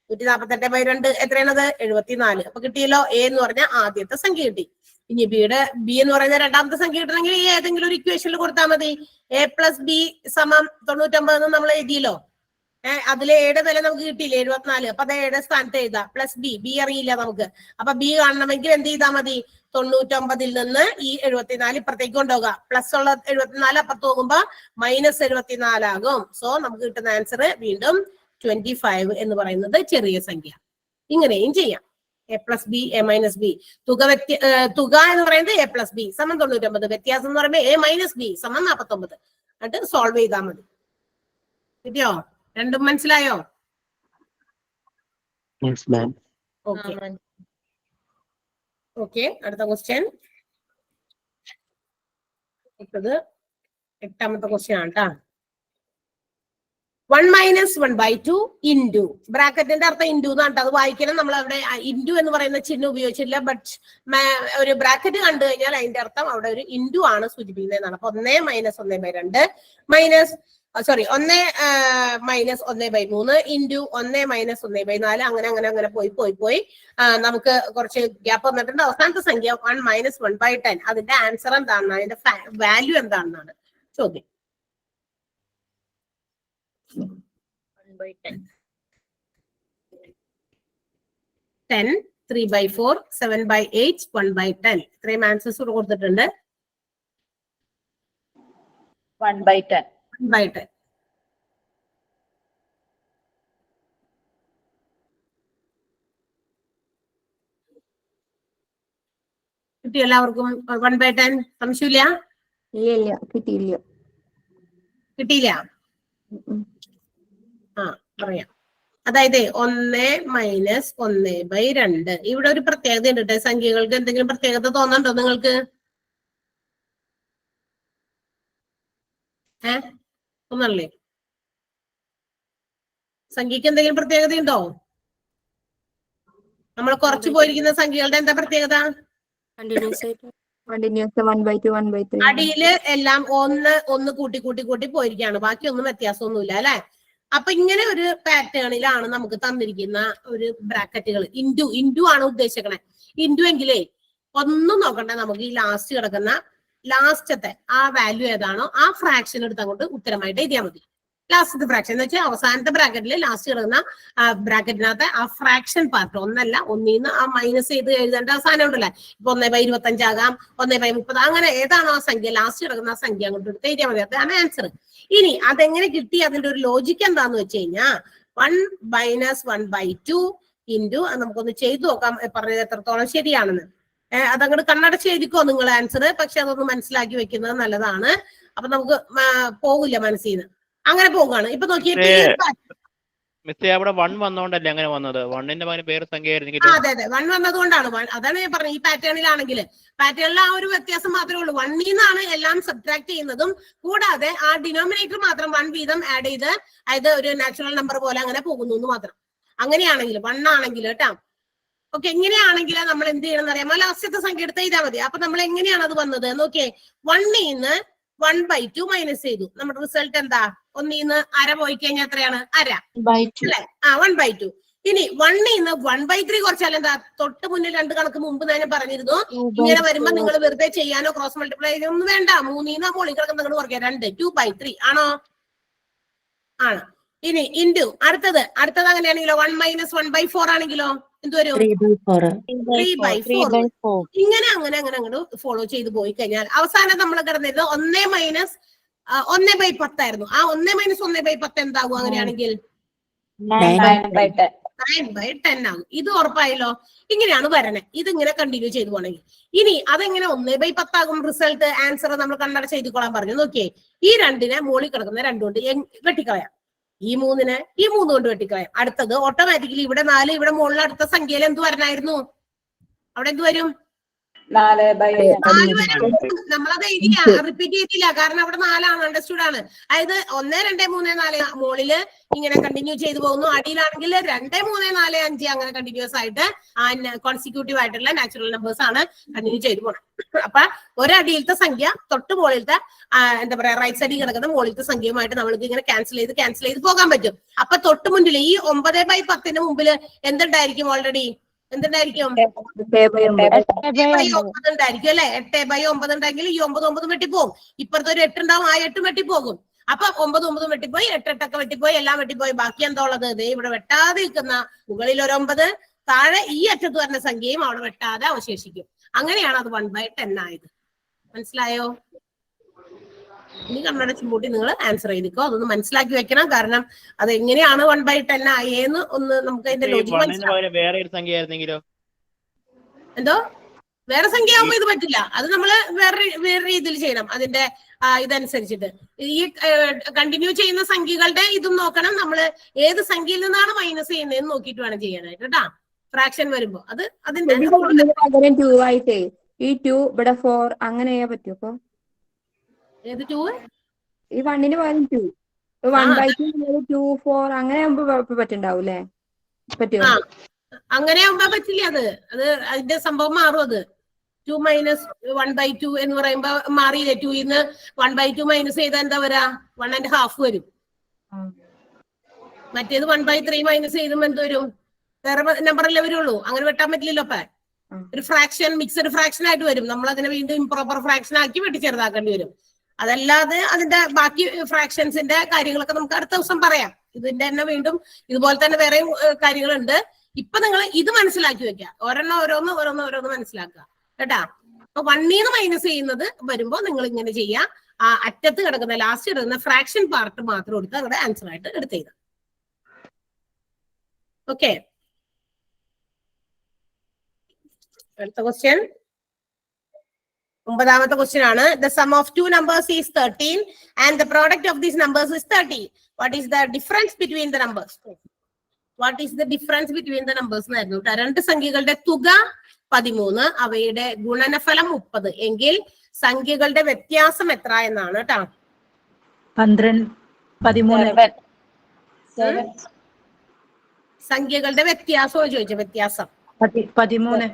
148/2 എത്രയാണത്? 74. അപ്പൊ കിട്ടിയല്ലോ. എ എന്ന് പറഞ്ഞ ആദ്യത്തെ സംഖ്യ കിട്ടി. ഇനി ബി എന്ന് പറയുന്ന രണ്ടാമത്തെ സംഖ്യ കിട്ടണമെങ്കിൽ ഏതെങ്കിലും ഒരു ഇക്വേഷനിൽ കൊടുത്താൽ മതി. A+B = 99 എന്ന് നമ്മൾ എഴുതിയല്ലോ. അതിലെ എയുടെ വില നമുക്ക് കിട്ടിയില്ലേ? 74. അപ്പൊ അത് എയുടെ സ്ഥാനത്ത് എഴുതാം. +B അറിയില്ല നമുക്ക്. അപ്പൊ ബി കാണണമെങ്കിൽ എന്ത് ചെയ്താൽ മതി? 99 നിന്ന് ഈ 74 ഇപ്പുറത്തേക്ക് കൊണ്ടുപോകുക. പ്ലസ് ഉള്ള 74 അപ്പുറത്ത് പോകുമ്പോ -74 ആകും. സോ നമുക്ക് കിട്ടുന്ന ആൻസർ വീണ്ടും 25 എന്ന് പറയുന്നത് ചെറിയ സംഖ്യ. ഇങ്ങനെയും ചെയ്യാം. A+B A-B തുക എന്ന് പറയുന്നത് A+B = 99, വ്യത്യാസം എന്ന് പറയുമ്പോൾ A-B = 49. എന്നിട്ട് സോൾവ് ചെയ്താൽ മതി. കിട്ടിയോ? രണ്ടും മനസ്സിലായോ? ഓക്കെ ഓക്കെ, അടുത്ത ക്വസ്റ്റ്യൻ. അടുത്തത് 8ാമത്തെ ക്വസ്റ്റ്യൻ ആണ് കേട്ടാ. 1 - 1/2 ഇൻറ്റു, ബ്രാക്കറ്റിന്റെ അർത്ഥം ഇൻറ്റു എന്നാണ്. അത് വായിക്കണം. നമ്മൾ അവിടെ ഇൻറ്റു എന്ന് പറയുന്ന ചിഹ്നം ഉപയോഗിച്ചില്ല. ബട്ട് ഒരു ബ്രാക്കറ്റ് കണ്ടു കഴിഞ്ഞാൽ അതിന്റെ അർത്ഥം അവിടെ ഒരു ഇൻറ്റു ആണ് സൂചിപ്പിക്കുന്നത് എന്നാണ്. അപ്പൊ 1 - 1/2 മൈനസ് 1 - 1/3 ഇൻറ്റു 1 - 1/4 അങ്ങനെ അങ്ങനെ അങ്ങനെ പോയി നമുക്ക് കുറച്ച് ഗ്യാപ്പ് വന്നിട്ടുണ്ട്. അവസാനത്തെ സംഖ്യ 1 - 1/10. അതിന്റെ ആൻസർ എന്താണ്, അതിന്റെ വാല്യൂ എന്താണെന്നാണ് ചോദ്യം. 10, 3/4, 7/8, 1/10. ഇത്രയും ആൻസേഴ്സ് കൊടുത്തിട്ടുണ്ട്. 1/10. 1/10. കിട്ടി എല്ലാവർക്കും? 1/10 സംശയമില്ല? ഇല്ല കിട്ടിയില്ല. കിട്ടിയില്ല? പറയാം. അതായത് 1 - 1/2. ഇവിടെ ഒരു പ്രത്യേകത ഉണ്ട് കേട്ടോ. സംഖ്യകൾക്ക് എന്തെങ്കിലും പ്രത്യേകത തോന്നുന്നുണ്ടോ നിങ്ങൾക്ക്? ഒന്നല്ലേ, സംഖ്യക്ക് എന്തെങ്കിലും പ്രത്യേകത ഉണ്ടോ? നമ്മൾ കുറച്ച് പോയിരിക്കുന്ന സംഖ്യകളുടെ എന്താ പ്രത്യേകത? കണ്ടിന്യൂസ് ആയിട്ട് കണ്ടിന്യൂസ് 1/2 1/3. അടിയില് എല്ലാം ഒന്ന് കൂട്ടി പോയിരിക്കുകയാണ്. ബാക്കിയൊന്നും വ്യത്യാസമൊന്നുമില്ല അല്ലെ? അപ്പൊ ഇങ്ങനെ ഒരു പാറ്റേണിലാണ് നമുക്ക് തന്നിരിക്കുന്ന ഒരു ബ്രാക്കറ്റുകൾ. ഇൻറ്റു ആണ് ഉദ്ദേശിക്കണേ. ഇൻറ്റു എങ്കിലേ ഒന്നും നോക്കണ്ട, നമുക്ക് ഈ ലാസ്റ്റ് കിടക്കുന്ന ലാസ്റ്റത്തെ ആ വാല്യൂ ഏതാണോ ആ ഫ്രാക്ഷൻ എടുത്ത് അങ്ങോട്ട് ഉത്തരമായിട്ട് എഴുതിയാൽ മതി. ലാസ്റ്റത്തെ ഫ്രാക്ഷൻ എന്ന് വെച്ചാൽ അവസാനത്തെ ബ്രാക്കറ്റിൽ ലാസ്റ്റ് കിടക്കുന്ന ബ്രാക്കറ്റിനകത്ത് ആ ഫ്രാക്ഷൻ പാർട്ട് ഒന്നല്ല, ഒന്നിന്ന് ആ മൈനസ് ചെയ്ത് എഴുതേണ്ട അവസാനം ഉണ്ടല്ലേ. ഇപ്പൊ 1/25 ആകാം, 1/30, അങ്ങനെ ഏതാണോ ആ സംഖ്യ ലാസ്റ്റ് കിടക്കുന്ന ആ സംഖ്യ അങ്ങോട്ട് എടുത്ത് എഴുതിയാൽ മതി. അതാണ് ആൻസർ. ഇനി അതെങ്ങനെ കിട്ടി, അതിന്റെ ഒരു ലോജിക്ക് എന്താന്ന് വെച്ച് കഴിഞ്ഞാൽ 1 - 1/2 ഇൻറ്റു, നമുക്കൊന്ന് ചെയ്തു നോക്കാം പറഞ്ഞത് എത്രത്തോളം ശരിയാണെന്ന്. അതങ്ങോട്ട് കണ്ണടച്ച് എഴുതിക്കോ നിങ്ങൾ ആൻസർ. പക്ഷെ അതൊന്ന് മനസ്സിലാക്കി വെക്കുന്നത് നല്ലതാണ്. അപ്പൊ നമുക്ക് പോകില്ല മനസ്സിൽ നിന്ന്. അങ്ങനെ പോകുകയാണ്. ഇപ്പൊ നോക്കിയിട്ട് അവിടെ 1 വന്നോണ്ടല്ലേ അങ്ങനെ വന്നത്? 1ന്റെ പകരം വേറെ സംഖ്യ അതെ 1 വന്നതുകൊണ്ടാണ്. അതാണ് ഞാൻ പറഞ്ഞത്. ഈ പാറ്റേണിലാണെങ്കിൽ പാറ്റേണിൽ ആ ഒരു വ്യത്യാസം മാത്രമേ ഉള്ളൂ. 1 നിന്നാണ് എല്ലാം സബ്ട്രാക്ട് ചെയ്യുന്നതും, കൂടാതെ ആ ഡിനോമിനേറ്റർ മാത്രം 1 വീതം ആഡ് ചെയ്ത്, അതായത് ഒരു നാച്ചുറൽ നമ്പർ പോലെ അങ്ങനെ പോകുന്നു എന്ന് മാത്രം. അങ്ങനെയാണെങ്കിൽ 1 ആണെങ്കിൽ കേട്ടാ. ഓക്കെ, എങ്ങനെയാണെങ്കിൽ നമ്മൾ എന്ത് ചെയ്യണം എന്നറിയാമോ? ലാസ്റ്റത്തെ സംഖ്യ എടുത്ത് ചെയ്താൽ മതി. അപ്പൊ നമ്മൾ എങ്ങനെയാണ് അത് വന്നത് നോക്കിയേ. 1 - 1/2 മൈനസ് ചെയ്തു. നമ്മുടെ റിസൾട്ട് എന്താ? 1 അര പോയി കഴിഞ്ഞാൽ എത്രയാണ്? അര അല്ലെ? 1/2. ഇനി 1 1/3 കുറച്ചാൽ എന്താ? തൊട്ട് മുന്നിൽ 2 കണക്ക് മുമ്പ് ഞാൻ പറഞ്ഞിരുന്നു. ഇങ്ങനെ വരുമ്പോ നിങ്ങൾ വെറുതെ ചെയ്യാനോ ക്രോസ് മൾട്ടിപ്ലൈ ഒന്നും വേണ്ട. 3 മുകളിൽ കിടക്കുന്ന നിങ്ങൾ കുറയ്ക്കുക. 2 ആണോ? ആണ്. ഇനി ഇൻറ്റു അടുത്തത് അങ്ങനെയാണെങ്കിലോ 1 - 1/4 ആണെങ്കിലോ എന്ത് വരും? 3/4. ഇങ്ങനെ അങ്ങനെ അങ്ങോട്ട് ഫോളോ ചെയ്ത് പോയി കഴിഞ്ഞാൽ അവസാനം നമ്മൾ കിടന്നിരുന്നത് 1 - 1/10 ആയിരുന്നു. ആ 1 - 1/10 എന്താകും അങ്ങനെയാണെങ്കിൽ? 9/10 ആകും. ഇത് ഉറപ്പായല്ലോ. ഇങ്ങനെയാണ് വരണേ. ഇതിങ്ങനെ കണ്ടിന്യൂ ചെയ്തു പോകണമെങ്കിൽ. ഇനി അതെങ്ങനെ 1/10 ആകും? റിസൾട്ട് ആൻസർ നമ്മൾ കണ്ണടച്ച് എഴുതിക്കോളാൻ പറഞ്ഞു. നോക്കിയേ, ഈ 2നെ മുകളിൽ കിടക്കുന്ന 2 കൊണ്ട് വെട്ടിക്കളയാം. ഈ 3നെ ഈ 3 കൊണ്ട് വെട്ടിക്കളയാം. അടുത്തത് ഓട്ടോമാറ്റിക്കലി ഇവിടെ 4, ഇവിടെ മുകളിൽ അടുത്ത സംഖ്യയിൽ എന്ത് വരണായിരുന്നു? അവിടെ എന്ത് വരും? 4 വരും. നമ്മളത് എഴുതില്ല, റിപ്പീറ്റ് ചെയ്തില്ല. കാരണം അവിടെ 4 ആണ്, അണ്ടർസ്റ്റുഡ് ആണ്. അതായത് 1 2 3 4 മുകളില് ഇങ്ങനെ കണ്ടിന്യൂ ചെയ്തു പോകുന്നു. അടിയിലാണെങ്കിൽ 2 3 4 5 അങ്ങനെ കണ്ടിന്യൂസ് ആയിട്ട് കോൺസിക്യൂട്ടീവ് ആയിട്ടുള്ള നാച്ചുറൽ നമ്പേഴ്സ് ആണ് കണ്ടിന്യൂ ചെയ്തു പോകണം. അപ്പൊ ഒരടിയിലത്തെ സംഖ്യ തൊട്ട് മുകളിലത്തെ എന്താ പറയാ റൈറ്റ് സൈഡിൽ കിടക്കുന്ന മുകളിലത്തെ സംഖ്യയുമായിട്ട് നമ്മൾക്ക് ഇങ്ങനെ ക്യാൻസൽ ചെയ്ത് പോകാൻ പറ്റും. അപ്പൊ തൊട്ട് മുന്നിൽ ഈ 9/10 മുമ്പില് എന്തുണ്ടായിരിക്കും? ഓൾറെഡി എന്തുണ്ടായിരിക്കും? 8/9 ഉണ്ടായിരിക്കും അല്ലെ? 8/9 ഉണ്ടെങ്കിൽ ഈ 9 വെട്ടിപ്പോകും. ഇപ്പുറത്തെ ഒരു 8 ഉണ്ടാവും, ആ 8 വെട്ടിപ്പോകും. അപ്പൊ 9 വെട്ടിപ്പോയി, 8 വെട്ടിപ്പോയി, എല്ലാം വെട്ടിപ്പോയി. ബാക്കി എന്താ ഉള്ളത്? ഇവിടെ വെട്ടാതെ നിൽക്കുന്ന മുകളിൽ ഒരു 9, താഴെ ഈ അറ്റത്ത് വരുന്ന സംഖ്യയും അവിടെ വെട്ടാതെ അവശേഷിക്കും. അങ്ങനെയാണ് അത് 1/10 ആയത്. മനസ്സിലായോ? ഇനി കണ്ണടച്ച് മൂട്ടി നിങ്ങൾ ആൻസർ ചെയ്തിക്കോ. അതൊന്ന് മനസ്സിലാക്കി വെക്കണം. കാരണം അത് എങ്ങനെയാണ് 1/10 ആയെന്ന് ഒന്ന് നമുക്ക് അതിന്റെ ലോജിക് മനസ്സിലാക്കാം. എന്തോ വേറെ സംഖ്യ ആകുമ്പോ ഇത് പറ്റില്ല. അത് നമ്മള് വേറെ രീതിയിൽ ചെയ്യണം. അതിന്റെ ഇതനുസരിച്ചിട്ട് ഈ കണ്ടിന്യൂ ചെയ്യുന്ന സംഖ്യകളുടെ ഇതും നോക്കണം. നമ്മള് ഏത് സംഖ്യയിൽ നിന്നാണ് മൈനസ് ചെയ്യുന്നതെന്ന് നോക്കിയിട്ട് വേണം ചെയ്യാനായിട്ട് കേട്ടാ. ഫ്രാക്ഷൻ വരുമ്പോ അത് അതിന്റെ പകരം 2 ആയിട്ടേ ഈ 2 ഇവിടെ 4 അങ്ങനെ ചെയ്യാൻ പറ്റും. അപ്പൊ ഏത് 2 ഈ 1 പകരം 2 1/2 2 4 അങ്ങനെ ആകുമ്പോ പറ്റുണ്ടാവൂലേ? പറ്റുമോ? അങ്ങനെ ആകുമ്പോ പറ്റില്ല. അത് അതിന്റെ സംഭവം മാറും. അത് 2 - 1/2 എന്ന് പറയുമ്പോ മാറിയില്ലേ? 2 1/2 മൈനസ് ചെയ്താൽ എന്താ വരാ? 1.5 വരും. മറ്റേത് 1/3 മൈനസ് ചെയ്തുമ്പോ എന്ത് വരും? വേറെ നമ്പർ അല്ലേ വരുള്ളൂ. അങ്ങനെ വെട്ടാൻ പറ്റില്ലല്ലോ. അപ്പൊ ഒരു ഫ്രാക്ഷൻ മിക്സഡ് ഫ്രാക്ഷൻ ആയിട്ട് വരും. നമ്മൾ അതിനെ വീണ്ടും ഇംപ്രോപ്പർ ഫ്രാക്ഷൻ ആക്കി വെട്ടി ചെറുതാക്കേണ്ടി വരും. അതല്ലാതെ അതിന്റെ ബാക്കി ഫ്രാക്ഷൻസിന്റെ കാര്യങ്ങളൊക്കെ നമുക്ക് അടുത്ത ദിവസം പറയാം. ഇതിന്റെ തന്നെ വീണ്ടും ഇതുപോലെ തന്നെ വേറെ കാര്യങ്ങളുണ്ട്. ഇപ്പൊ നിങ്ങൾ ഇത് മനസ്സിലാക്കി വെക്കുക. ഓരോന്ന് മനസ്സിലാക്കുക കേട്ടാ. അപ്പൊ 1 മൈനസ് ചെയ്യുന്നത് വരുമ്പോ നിങ്ങൾ ഇങ്ങനെ ചെയ്യാം. ആ അറ്റത്ത് കിടക്കുന്ന ലാസ്റ്റ് കിടക്കുന്ന ഫ്രാക്ഷൻ പാർട്ട് മാത്രം എടുത്ത് അവിടെ ആൻസർ ആയിട്ട് എടുത്തേത്. ഓക്കെ, അടുത്ത ക്വസ്റ്റ്യൻ 9ാമത്തെ ക്വസ്റ്റ്യൻ ആണ്. The sum of 2 numbers is 13 and the product of these numbers is 30. What is the difference between the numbers? What is the difference between the numbers എന്നായിരുന്നു. രണ്ട് സംഖ്യകളുടെ തുക 13, അവയുടെ ഗുണനഫലം 30 എങ്കിൽ സംഖ്യകളുടെ വ്യത്യാസം എത്ര എന്നാണ് കേട്ടോ. 12 13 സംഖ്യകളുടെ വ്യത്യാസമോ ചോദിച്ചു. വ്യത്യാസം 13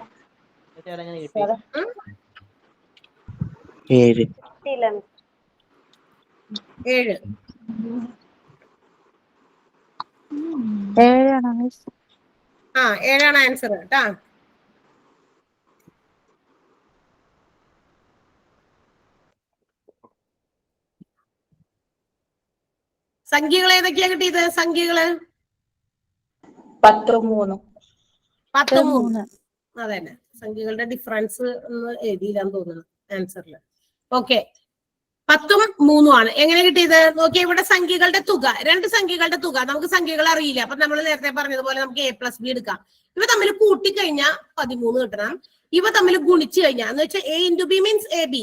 7 7. 7 ആണ് മിസ്. 7 ആൻസർ കേട്ടാ. സംഖ്യകൾ ഏതൊക്കെയാ കിട്ടിയത്? സംഖ്യകള് 10 3. 10 3. അതന്നെ, സംഖ്യകളുടെ ഡിഫറൻസ് ഒന്ന് എഴുതിയില്ലാന്ന് തോന്നുന്നു ആൻസറിൽ. ഓക്കെ, 10 3 ആണ്. എങ്ങനെ കിട്ടിയത് നോക്കിയാ. ഇവിടെ സംഖ്യകളുടെ തുക, രണ്ട് സംഖ്യകളുടെ തുക. നമുക്ക് സംഖ്യകൾ അറിയില്ല. അപ്പൊ നമ്മൾ നേരത്തെ പറഞ്ഞതുപോലെ നമുക്ക് A+B എടുക്കാം. ഇവ തമ്മിൽ കൂട്ടിക്കഴിഞ്ഞാൽ 13 കിട്ടണം. ഇവ തമ്മിൽ ഗുണിച്ചു കഴിഞ്ഞാൽ എന്ന് വെച്ചാൽ A × B മീൻസ് AB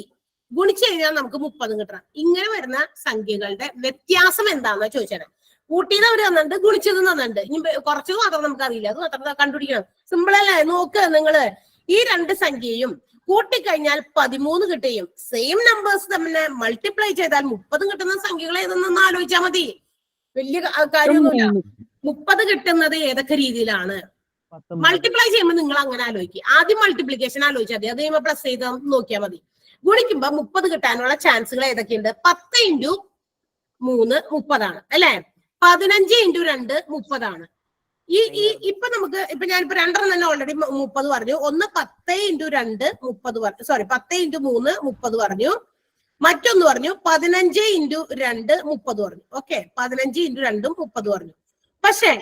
ഗുണിച്ചു കഴിഞ്ഞാൽ നമുക്ക് 30 കിട്ടണം. ഇങ്ങനെ വരുന്ന സംഖ്യകളുടെ വ്യത്യാസം എന്താണെന്ന് ചോദിച്ചാൽ കൂട്ടിയത് അവർ തന്നിട്ടുണ്ട്, ഗുണിച്ചത് തന്നിട്ടുണ്ട്. ഇനി കുറച്ചത് മാത്രം നമുക്ക് അറിയില്ല. അത് മാത്രം കണ്ടുപിടിക്കണം. സിമ്പിൾ അല്ലേ? നോക്ക് നിങ്ങള്. ഈ രണ്ട് സംഖ്യയും കൂട്ടിക്കഴിഞ്ഞാൽ 13 കിട്ടുകയും സെയിം നമ്പേഴ്സ് തമ്മിൽ മൾട്ടിപ്ലൈ ചെയ്താൽ 30 കിട്ടുന്ന സംഖ്യകൾ ഏതെന്നൊന്ന് ആലോചിച്ചാൽ മതി. വലിയ കാര്യമൊന്നുമില്ല. 30 കിട്ടുന്നത് ഏതൊക്കെ രീതിയിലാണ്? മൾട്ടിപ്ലൈ ചെയ്യുമ്പോൾ നിങ്ങൾ അങ്ങനെ ആലോചിക്കുക. ആദ്യം മൾട്ടിപ്ലിക്കേഷൻ ആലോചിച്ചാൽ മതി. അത് കഴിയുമ്പോൾ പ്ലസ് ചെയ്ത് നോക്കിയാൽ മതി. ഗുണിക്കുമ്പോ 30 കിട്ടാനുള്ള ചാൻസുകൾ ഏതൊക്കെയുണ്ട്? 10 × 3 30 അല്ലെ? 15 × 2 30. ഇപ്പൊ നമുക്ക് ഞാനിപ്പോ രണ്ടെണ്ണം തന്നെ ഓൾറെഡി 30 പറഞ്ഞു. ഒന്ന് 10 × 2 30 പറഞ്ഞു. സോറി, 10 × 3 30 പറഞ്ഞു. മറ്റൊന്ന് പറഞ്ഞു 15 × 2 30 പറഞ്ഞു. ഓക്കെ, 15 × 2 30 പറഞ്ഞു. പക്ഷെ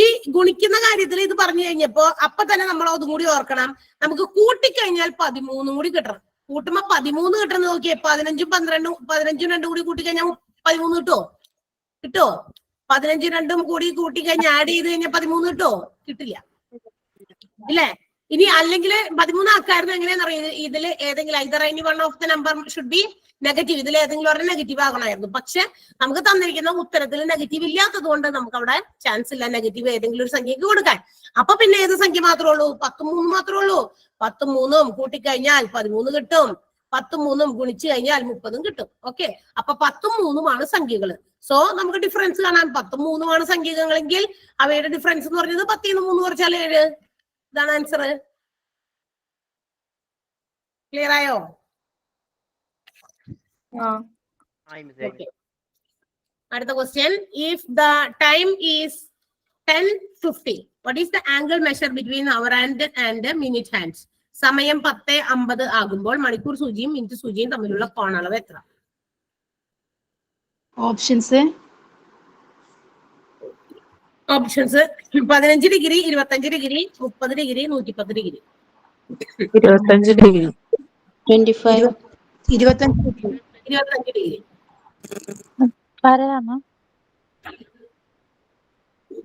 ഈ ഗുണിക്കുന്ന കാര്യത്തിൽ ഇത് പറഞ്ഞു കഴിഞ്ഞപ്പോ അപ്പൊ തന്നെ നമ്മൾ അതും കൂടി ഓർക്കണം. നമുക്ക് കൂട്ടിക്കഴിഞ്ഞാൽ 13 കൂടി കിട്ടണം. കൂട്ടുമ്പോ 13 കിട്ടുന്നത് നോക്കിയേ. 15 12 15 2 കൂടി കൂട്ടിക്കഴിഞ്ഞാൽ 13 കിട്ടുമോ? 15 2 കൂടി കൂട്ടിക്കഴിഞ്ഞാൽ ആഡ് ചെയ്ത് കഴിഞ്ഞാൽ 13 കിട്ടുമോ? കിട്ടില്ല, ഇല്ലേ? ഇനി അല്ലെങ്കിൽ 13 ആക്കായിരുന്നു. എങ്ങനെയാണെന്ന് അറിയാം. ഇതിൽ ഏതെങ്കിലും either any one of the number should be negative. ഇതിൽ ഏതെങ്കിലും ഒരെണ്ണം നെഗറ്റീവ് ആകണമായിരുന്നു. പക്ഷെ നമുക്ക് തന്നിരിക്കുന്ന ഉത്തരത്തിൽ നെഗറ്റീവ് ഇല്ലാത്തത് കൊണ്ട് നമുക്ക് അവിടെ ചാൻസ് ഇല്ല നെഗറ്റീവ് ഏതെങ്കിലും ഒരു സംഖ്യക്ക് കൊടുക്കാൻ. അപ്പൊ പിന്നെ ഏത് സംഖ്യ മാത്രമേ ഉള്ളൂ? 10 3 മാത്രമേ ഉള്ളൂ. 10 3 കൂട്ടിക്കഴിഞ്ഞാൽ 13 കിട്ടും. 10 3 ഗുണിച്ചു കഴിഞ്ഞാൽ 30 കിട്ടും. ഓക്കെ, അപ്പൊ 10 3 സംഖ്യകൾ. സോ നമുക്ക് ഡിഫറൻസ് കാണാൻ 10 3 സംഖ്യകളെങ്കിൽ അവയുടെ ഡിഫറൻസ് എന്ന് പറഞ്ഞത് 10 ൽ 3 കുറച്ചാൽ 7. ഇതാണ് ആൻസർ. ക്ലിയർ ആയോ? അടുത്ത question. If the time is 10:50, what is the angle measure between hour hand and minute hands? സമയം 10:50 ആകുമ്പോൾ മണിക്കൂർ സൂചിയും മിനിറ്റ് സൂചിയും തമ്മിലുള്ള കോണളവ് എത്ര? Options 15 degree, 25 degree, 30 degree, 110 degree. 25 degree. 25 degree.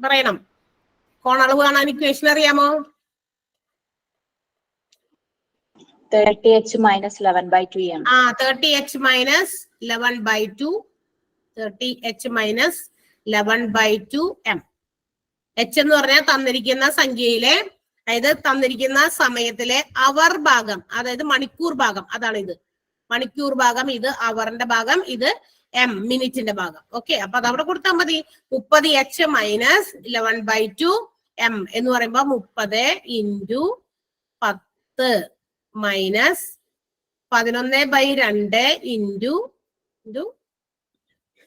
പറയണം. കോണളവ് കാണാൻ ഇക്വേഷൻ അറിയാമോ? 30h - 11/2 ആണ്. 30h - 11/2. 30h - 11/2 m. h എന്ന് പറഞ്ഞാൽ തന്നിരിക്കുന്ന സംഖ്യയിലെ അതായത് തന്നിരിക്കുന്ന സമയത്തിലെ അവർ ഭാഗം, അതായത് മണിക്കൂർ ഭാഗം, അതാണ് ഇത് മണിക്കൂർ ഭാഗം, ഇത് അവറിന്റെ ഭാഗം, ഇത് എം മിനിറ്റിന്റെ ഭാഗം. ഓക്കെ, അപ്പൊ അതവിടെ കൊടുത്താൽ മതി. 30h മൈനസ് 11/2 എം എന്ന് പറയുമ്പോ 30 × 10 മൈനസ് 11/2 ×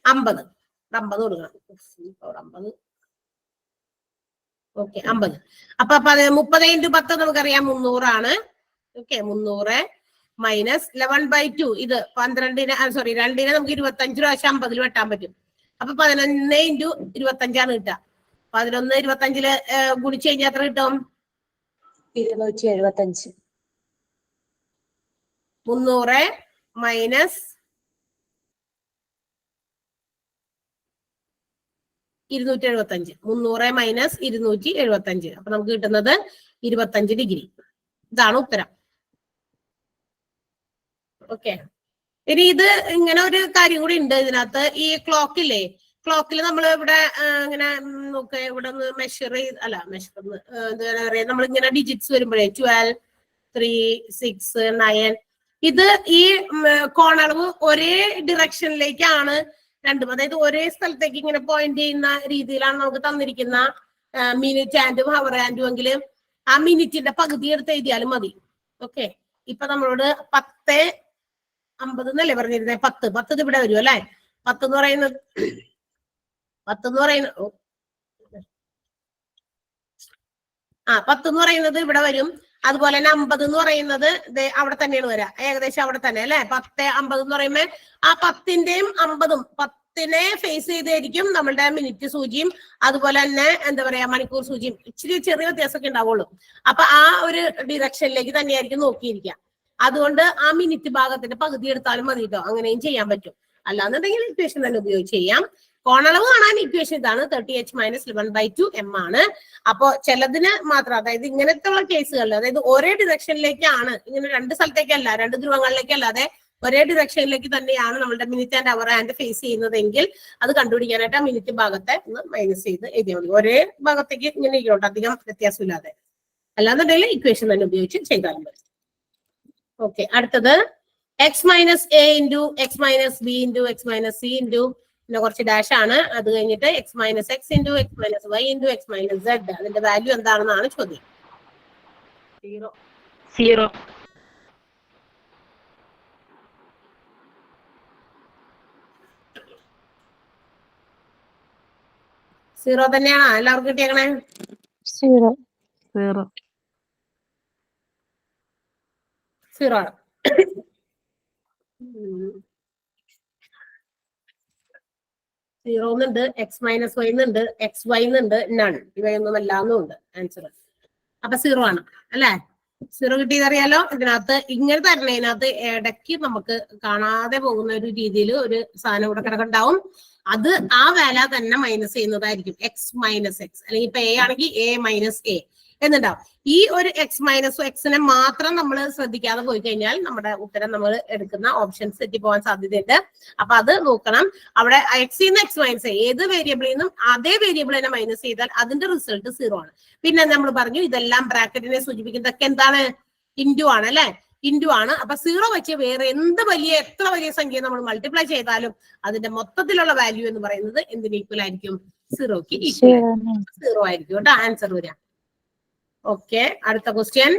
50. 50 കൊടുക്കണം. 50. ഓക്കെ, 50. അപ്പൊ 30 × 10 നമുക്കറിയാം 300 ആണ്. ഓക്കെ, 300 മൈനസ് 11/2, ഇത് 12നെ സോറി 2നെ നമുക്ക് 25 പ്രാവശ്യം 50 വെട്ടാൻ പറ്റും. അപ്പൊ 11 × 25 കിട്ടുക. 11 25 ഗുണിച്ചു കഴിഞ്ഞാൽ എത്ര കിട്ടും? 275. 300 മൈനസ് 275. 300 മൈനസ് 275. അപ്പൊ നമുക്ക് കിട്ടുന്നത് 25 ഡിഗ്രി. ഇതാണ് ഉത്തരം. ഓക്കെ, ഇനി ഇത് ഇങ്ങനെ ഒരു കാര്യം കൂടി ഉണ്ട് ഇതിനകത്ത്. ഈ ക്ലോക്കില്ലേ, ക്ലോക്കിൽ നമ്മൾ ഇവിടെ ഇങ്ങനെ നോക്കുക, ഇവിടെ ഒന്ന് മെഷർ ചെയ്ത് എന്താ പറയാ, നമ്മൾ ഇങ്ങനെ ഡിജിറ്റ്സ് വരുമ്പോഴേ 12, 3, 6, 9 ഇത് ഈ കോണളവ് ഒരേ ഡിറക്ഷനിലേക്കാണ് രണ്ടും, അതായത് ഒരേ സ്ഥലത്തേക്ക് ഇങ്ങനെ പോയിന്റ് ചെയ്യുന്ന രീതിയിലാണ് നമുക്ക് തന്നിരിക്കുന്ന മിനിറ്റ് ആൻഡും ഹവർ ആൻഡും എങ്കിൽ ആ മിനിറ്റിന്റെ പകുതി എടുത്ത് എഴുതിയാലും മതി. ഓക്കെ, ഇപ്പൊ നമ്മളോട് 10:50 എന്നല്ലേ പറഞ്ഞിരുന്നേ? 10 ഇവിടെ വരും അല്ലെ? 10 എന്ന് പറയുന്നത് 10 എന്ന് പറയുന്നത് ഇവിടെ വരും. അതുപോലെ തന്നെ 50 എന്ന് പറയുന്നത് അവിടെ തന്നെയാണ് വരാ, ഏകദേശം അവിടെ തന്നെ അല്ലെ? 10:50 എന്ന് പറയുമ്പോ ആ 10ന്റെയും 50ഉം 10നെ ഫേസ് ചെയ്തായിരിക്കും നമ്മളുടെ മിനിറ്റ് സൂചിയും അതുപോലെ തന്നെ എന്താ പറയാ മണിക്കൂർ സൂചിയും ഇച്ചിരി ചെറിയ വ്യത്യാസമൊക്കെ ഉണ്ടാവുള്ളൂ. അപ്പൊ ആ ഒരു ഡിറക്ഷനിലേക്ക് തന്നെയായിരിക്കും നോക്കിയിരിക്കുക. അതുകൊണ്ട് ആ മിനിറ്റ് ഭാഗത്തിന്റെ പകുതി എടുത്താലും മതി കേട്ടോ, അങ്ങനെയും ചെയ്യാൻ പറ്റും. അല്ലാന്നുണ്ടെങ്കിൽ ഇക്വേഷൻ തന്നെ ഉപയോഗിച്ച് ചെയ്യാം. കോണളവ് കാണാൻ ഇക്വേഷൻ ഇതാണ്, 30h മൈനസ് 11/2 എം ആണ്. അപ്പോ ചിലതിന് മാത്രം, അതായത് ഇങ്ങനത്തെ ഉള്ള കേസുകളിൽ, അതായത് ഒരേ ഡിറക്ഷനിലേക്കാണ്, ഇങ്ങനെ രണ്ട് സ്ഥലത്തേക്കല്ല, രണ്ട് ധ്രുവങ്ങളിലേക്കല്ലാതെ ഒരേ ഡിറക്ഷനിലേക്ക് തന്നെയാണ് നമ്മളുടെ minute and hour and face ചെയ്യുന്നതെങ്കിൽ അത് കണ്ടുപിടിക്കാനായിട്ട് ആ മിനിറ്റ് ഭാഗത്തെ ഒന്ന് മൈനസ് ചെയ്ത് എഴുതിയാൽ മതി. ഒരേ ഭാഗത്തേക്ക് ഇങ്ങനെ ഇരിക്കട്ടെ, അധികം വ്യത്യാസമില്ലാതെ. അല്ലാന്നുണ്ടെങ്കിൽ ഇക്വേഷൻ തന്നെ ഉപയോഗിച്ച് ചെയ്താലും മതി. ഓക്കെ, അടുത്തത് x minus a into x minus b into x minus c into പിന്നെ കുറച്ച് ഡാഷ് ആണ്. അത് കഴിഞ്ഞിട്ട് x minus x into x minus y into x minus zed. അതിന്റെ വാല്യൂ എന്താണെന്നാണ് ചോദ്യം. 0. സീറോ തന്നെയാണോ എല്ലാവർക്കും കിട്ടിയേക്കണേ? 0. 0 ആണ്. സീറോ എന്നുണ്ട്, എക്സ് മൈനസ് വൈ എന്നുണ്ട്, എക്സ് വൈ എന്നുണ്ട്, നൺ, ഇവയൊന്നും എല്ലാന്നും ഉണ്ട് ആൻസർ. അപ്പൊ 0 ആണ് അല്ലെ? 0 കിട്ടിയതറിയാലോ. ഇതിനകത്ത് ഇങ്ങനെ തരണതിനകത്ത് ഇടയ്ക്ക് നമുക്ക് കാണാതെ പോകുന്ന ഒരു രീതിയിൽ ഒരു സാധനം ഇവിടെ കിടക്കുണ്ടാവും. അത് ആ വാല തന്നെ മൈനസ് ചെയ്യുന്നതായിരിക്കും, എക്സ് മൈനസ് എക്സ്. അല്ലെങ്കിൽ ഇപ്പൊ എ ആണെങ്കിൽ എ മൈനസ് എ എന്നുണ്ടാവും. ഈ ഒരു എക്സ് മൈനസ് എക്സിനെ മാത്രം നമ്മൾ ശ്രദ്ധിക്കാതെ പോയി കഴിഞ്ഞാൽ നമ്മുടെ ഉത്തരം നമ്മൾ എടുക്കുന്ന ഓപ്ഷൻസ് തെറ്റി പോകാൻ സാധ്യതയുണ്ട്. അപ്പൊ അത് നോക്കണം. അവിടെ എക്സിൽ നിന്ന് എക്സ് മൈനസ് ഏത് വേരിയബിളിൽ നിന്നും അതേ വേരിയബിൾ തന്നെ മൈനസ് ചെയ്താൽ അതിന്റെ റിസൾട്ട് 0 ആണ്. പിന്നെ നമ്മൾ പറഞ്ഞു ഇതെല്ലാം ബ്രാക്കറ്റിനെ സൂചിപ്പിക്കുന്നതൊക്കെ എന്താണ്? ഇൻറ്റു ആണ് അല്ലെ? ഇൻറ്റു ആണ്. അപ്പൊ 0 വെച്ച് വേറെ എത്ര വലിയ സംഖ്യ നമ്മൾ മൾട്ടിപ്ലൈ ചെയ്താലും അതിന്റെ മൊത്തത്തിലുള്ള വാല്യൂ എന്ന് പറയുന്നത് എന്തിന് ഈക്വൽ ആയിരിക്കും? 0ക്ക് ഈക്വൽ 0 ആയിരിക്കും കേട്ടോ ആൻസർ വരിക. ഓക്കെ, അടുത്ത ക്വസ്റ്റ്യൻ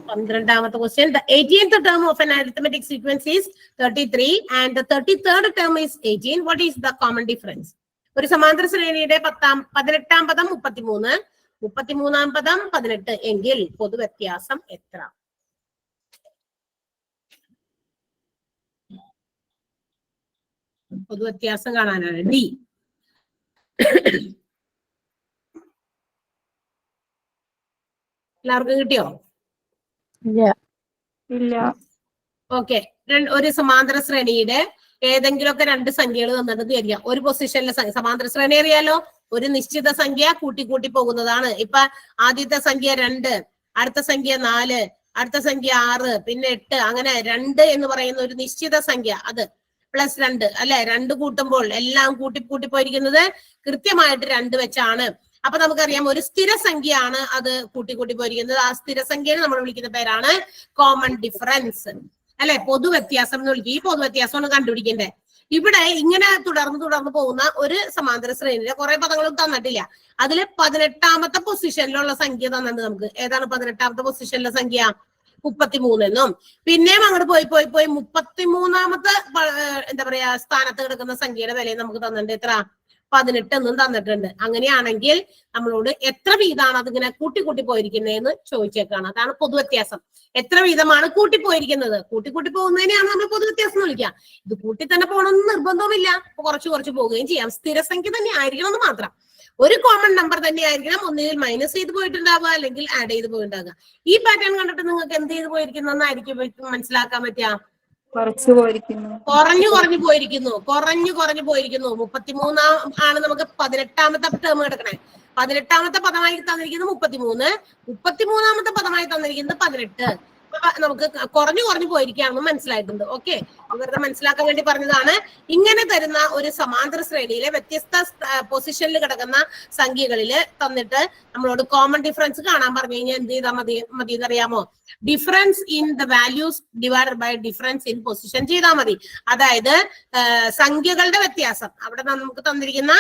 12ാമത്തെ question. The 18th term of an arithmetic sequence is 33 and the 33rd term is 18. What is the common difference? ഒരു സമാന്തര ശ്രേണിയുടെ 18ാം പദം 33, 33ാം പദം 18 എങ്കിൽ പൊതുവ്യത്യാസം എത്ര? പൊതുവ്യത്യാസം കാണാനാണ് ഡി. എല്ലാവർക്കും കിട്ടിയോ? ഇല്ല. ഓക്കെ, ഒരു സമാന്തര ശ്രേണിയുടെ ഏതെങ്കിലുമൊക്കെ രണ്ട് സംഖ്യകൾ തന്നിട്ട് വിചാരിക്കാം. ഒരു പൊസിഷനിലെ സമാന്തര ശ്രേണി അറിയാലോ, ഒരു നിശ്ചിത സംഖ്യ കൂട്ടി കൂട്ടി പോകുന്നതാണ്. ഇപ്പൊ ആദ്യത്തെ സംഖ്യ 2, അടുത്ത സംഖ്യ 4, അടുത്ത സംഖ്യ 6, പിന്നെ 8, അങ്ങനെ 2 എന്ന് പറയുന്ന ഒരു നിശ്ചിത സംഖ്യ, അത് പ്ലസ് 2 അല്ലെ? 2 കൂട്ടുമ്പോൾ എല്ലാം കൂട്ടി പോയിരിക്കുന്നത് കൃത്യമായിട്ട് 2 വെച്ചാണ്. അപ്പൊ നമുക്കറിയാം ഒരു സ്ഥിരസംഖ്യയാണ് അത് കൂട്ടി പോയിരിക്കുന്നത്. ആ സ്ഥിരസംഖ്യയെ നമ്മൾ വിളിക്കുന്ന പേരാണ് കോമൺ ഡിഫറൻസ്, അല്ലെ? പൊതുവ്യത്യാസം എന്ന് വിളിക്കും. ഈ പൊതുവ്യത്യാസമാണ് കണ്ടുപിടിക്കേണ്ടത്. ഇവിടെ ഇങ്ങനെ തുടർന്ന് പോകുന്ന ഒരു സമാന്തര ശ്രേണിയിലെ കുറെ പദങ്ങളും തന്നിട്ടില്ല. അതില് 18ാമത്തെ പൊസിഷനിലുള്ള സംഖ്യ തന്നിട്ടുണ്ട് നമുക്ക്. ഏതാണ് 18ാമത്തെ പൊസിഷനിലെ സംഖ്യ? 33 എന്നും. പിന്നെയും അങ്ങോട്ട് പോയി 33ാമത്തെ എന്താ പറയാ സ്ഥാനത്ത് കിടക്കുന്ന സംഖ്യയുടെ വിലയും നമുക്ക് തന്നിട്ടുണ്ട്. എത്ര? 18 എന്നും തന്നിട്ടുണ്ട്. അങ്ങനെയാണെങ്കിൽ നമ്മളോട് എത്ര വീതമാണ് അതിങ്ങനെ കൂട്ടി പോയിരിക്കുന്നതെന്ന് ചോദിച്ചേക്കാണ്. അതാണ് പൊതുവ്യത്യാസം. എത്ര വീതമാണ് കൂട്ടിപ്പോയിരിക്കുന്നത്? കൂട്ടി പോകുന്നതിനെയാണ് നമ്മൾ പൊതുവ്യത്യാസം എന്ന് വിളിക്കുക. ഇത് കൂട്ടി തന്നെ പോകണമെന്ന് നിർബന്ധവുമില്ല. കുറച്ച് പോവുകയും ചെയ്യാം. സ്ഥിരസംഖ്യ തന്നെ ആയിരിക്കണം എന്ന് മാത്രം. ഒരു കോമൺ നമ്പർ തന്നെ ആയിരിക്കണം. ഒന്നുകിൽ മൈനസ് ചെയ്ത് പോയിട്ടുണ്ടാവുക, അല്ലെങ്കിൽ ആഡ് ചെയ്ത് പോയിട്ടുണ്ടാവുക. ഈ പാറ്റേൺ കണ്ടിട്ട് നിങ്ങൾക്ക് എന്ത് ചെയ്ത് പോയിരിക്കുന്നതെന്നായിരിക്കും മനസ്സിലാക്കാൻ പറ്റുക? കുറഞ്ഞു പോയിരിക്കുന്നു. കുറഞ്ഞു പോയിരിക്കുന്നു. 33 ആണ് നമുക്ക് 18ാമത്തെ ടേം കിടക്കണേ. 18ാമത്തെ പദമായി തന്നിരിക്കുന്നത് 33, 33ാമത്തെ പദമായി തന്നിരിക്കുന്നത് 18. നമുക്ക് കുറഞ്ഞു പോയിരിക്കുകയാണെന്ന് മനസ്സിലായിട്ടുണ്ട്. ഓക്കെ, വെറുതെ മനസ്സിലാക്കാൻ വേണ്ടി പറഞ്ഞതാണ്. ഇങ്ങനെ തരുന്ന ഒരു സമാന്തര ശ്രേണിയിലെ വ്യത്യസ്ത പൊസിഷനിൽ കിടക്കുന്ന സംഖ്യകളിൽ തന്നിട്ട് നമ്മളോട് കോമൺ ഡിഫറൻസ് കാണാൻ പറഞ്ഞു കഴിഞ്ഞാൽ എന്ത് ചെയ്താൽ മതി എന്നറിയാമോ? Difference in the values divided by difference in position ചെയ്താൽ മതി. അതായത് സംഖ്യകളുടെ വ്യത്യാസം, അവിടെ നമുക്ക് തന്നിരിക്കുന്ന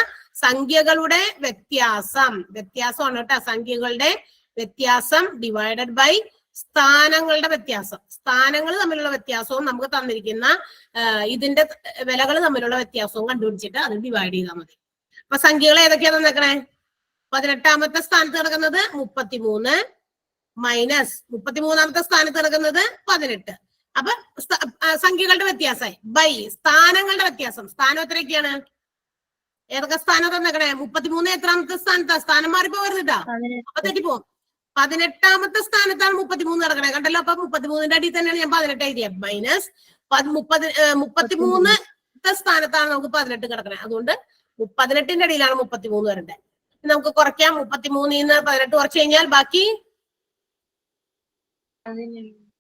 സംഖ്യകളുടെ വ്യത്യാസമാണ് കേട്ടോ. സംഖ്യകളുടെ വ്യത്യാസം ഡിവൈഡഡ് ബൈ സ്ഥാനങ്ങളുടെ വ്യത്യാസം. സ്ഥാനങ്ങൾ തമ്മിലുള്ള വ്യത്യാസവും നമുക്ക് തന്നിരിക്കുന്ന ഇതിന്റെ വിലകൾ തമ്മിലുള്ള വ്യത്യാസവും കണ്ടുപിടിച്ചിട്ട് അത് ഡിവൈഡ് ചെയ്താൽ മതി. അപ്പൊ സംഖ്യകൾ ഏതൊക്കെയാ തന്നേക്കണേ? 18ാമത്തെ സ്ഥാനത്ത് കിടക്കുന്നത് 33 മൈനസ് 33ാമത്തെ സ്ഥാനത്ത് കിടക്കുന്നത് 18. അപ്പൊ സംഖ്യകളുടെ വ്യത്യാസമായി ബൈ സ്ഥാനങ്ങളുടെ വ്യത്യാസം. സ്ഥാനം എത്രയൊക്കെയാണ്? ഏതൊക്കെ സ്ഥാനം തന്നേക്കണേ? 33 എത്രാമത്തെ സ്ഥാനത്താ? സ്ഥാനം മാറിപ്പോവരുതാ, അപ്പൊ തെറ്റിപ്പോവും. 18ാമത്തെ സ്ഥാനത്താണ് 33 കിടക്കണേ. കണ്ടല്ലോ? അപ്പൊ 33ന്റെ അടിയിൽ തന്നെയാണ് ഞാൻ 18 എഴുതിയത്. മൈനസ് 33ത്തെ സ്ഥാനത്താണ് നമുക്ക് 18 കിടക്കണേ. അതുകൊണ്ട് 18ന്റെ അടിയിലാണ് 33 വരണ്ടേ. നമുക്ക് കുറയ്ക്കാം. 33ന്ന് 18 കുറച്ച് കഴിഞ്ഞാൽ ബാക്കി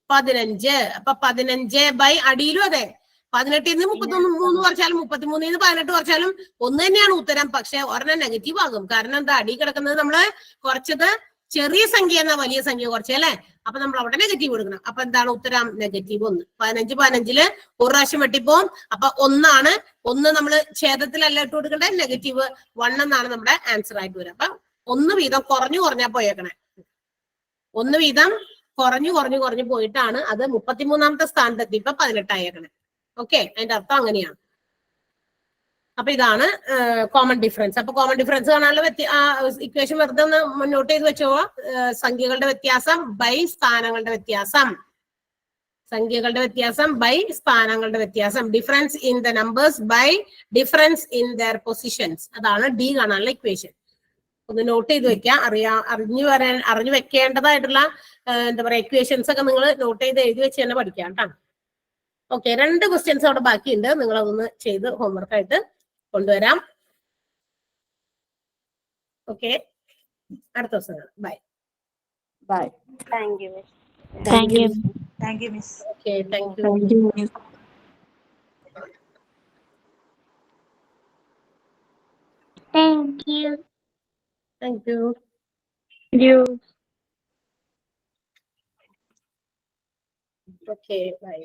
15. അപ്പൊ 15 ബൈ അടിയിലും അതെ. 18ന്ന് 33 കുറച്ചാലും 33ന്ന് 18 കുറച്ചാലും ഒന്ന് തന്നെയാണ് ഉത്തരം. പക്ഷെ ഒരെണ്ണം നെഗറ്റീവ് ആകും. കാരണം എന്താ? അടി കിടക്കുന്നത് നമ്മള് കുറച്ചത് ചെറിയ സംഖ്യ എന്നാ വലിയ സംഖ്യ കുറച്ച്, അല്ലെ? അപ്പൊ നമ്മൾ അവിടെ നെഗറ്റീവ് കൊടുക്കണം. അപ്പൊ എന്താണ് ഉത്തരം? -1. 15 ഒരു പ്രാവശ്യം വെട്ടിപ്പോവും. അപ്പൊ 1 1 നമ്മള് ഛേദത്തിലല്ല ഇട്ട് കൊടുക്കണ്ടേ, -1 എന്നാണ് നമ്മുടെ ആൻസർ ആയിട്ട് വരിക. അപ്പൊ 1 വീതം കുറഞ്ഞാ പോയേക്കണേ. 1 വീതം കുറഞ്ഞു പോയിട്ടാണ് അത് 33ാമത്തെ സ്ഥാനത്തെത്തി ഇപ്പൊ 18 ആയേക്കണേ. ഓക്കെ, അതിന്റെ അർത്ഥം അങ്ങനെയാണ്. അപ്പൊ ഇതാണ് കോമൺ ഡിഫറൻസ്. അപ്പൊ കോമൺ ഡിഫറൻസ് കാണാനുള്ള ഇക്വേഷൻ വെറുതെ ഒന്ന് നോട്ട് ചെയ്ത് വെച്ചോ. സംഖ്യകളുടെ വ്യത്യാസം ബൈ സ്ഥാനങ്ങളുടെ വ്യത്യാസം. സംഖ്യകളുടെ വ്യത്യാസം ബൈ സ്ഥാനങ്ങളുടെ വ്യത്യാസം. Difference in the numbers by difference in their positions. അതാണ് ഡി കാണാനുള്ള ഇക്വേഷൻ. ഒന്ന് നോട്ട് ചെയ്ത് വെക്കാം. അറിഞ്ഞു വെക്കേണ്ടതായിട്ടുള്ള എന്താ പറയാ ഇക്വേഷൻസ് ഒക്കെ നിങ്ങൾ നോട്ട് ചെയ്ത് എഴുതി വെച്ച് തന്നെ പഠിക്കാം കേട്ടോ. ഓക്കെ, 2 ക്വസ്റ്റ്യൻസ് അവിടെ ബാക്കിയുണ്ട്. നിങ്ങൾ അതൊന്ന് ചെയ്ത് ഹോംവർക്ക് ആയിട്ട് കൊണ്ടുവരാം. ഓക്കെ, അടുത്ത ദിവസം കാണാം. Bye. Thank you miss. Thank you. Thank you miss. Okay, thank you. Thank you. Thank you. Okay, bye.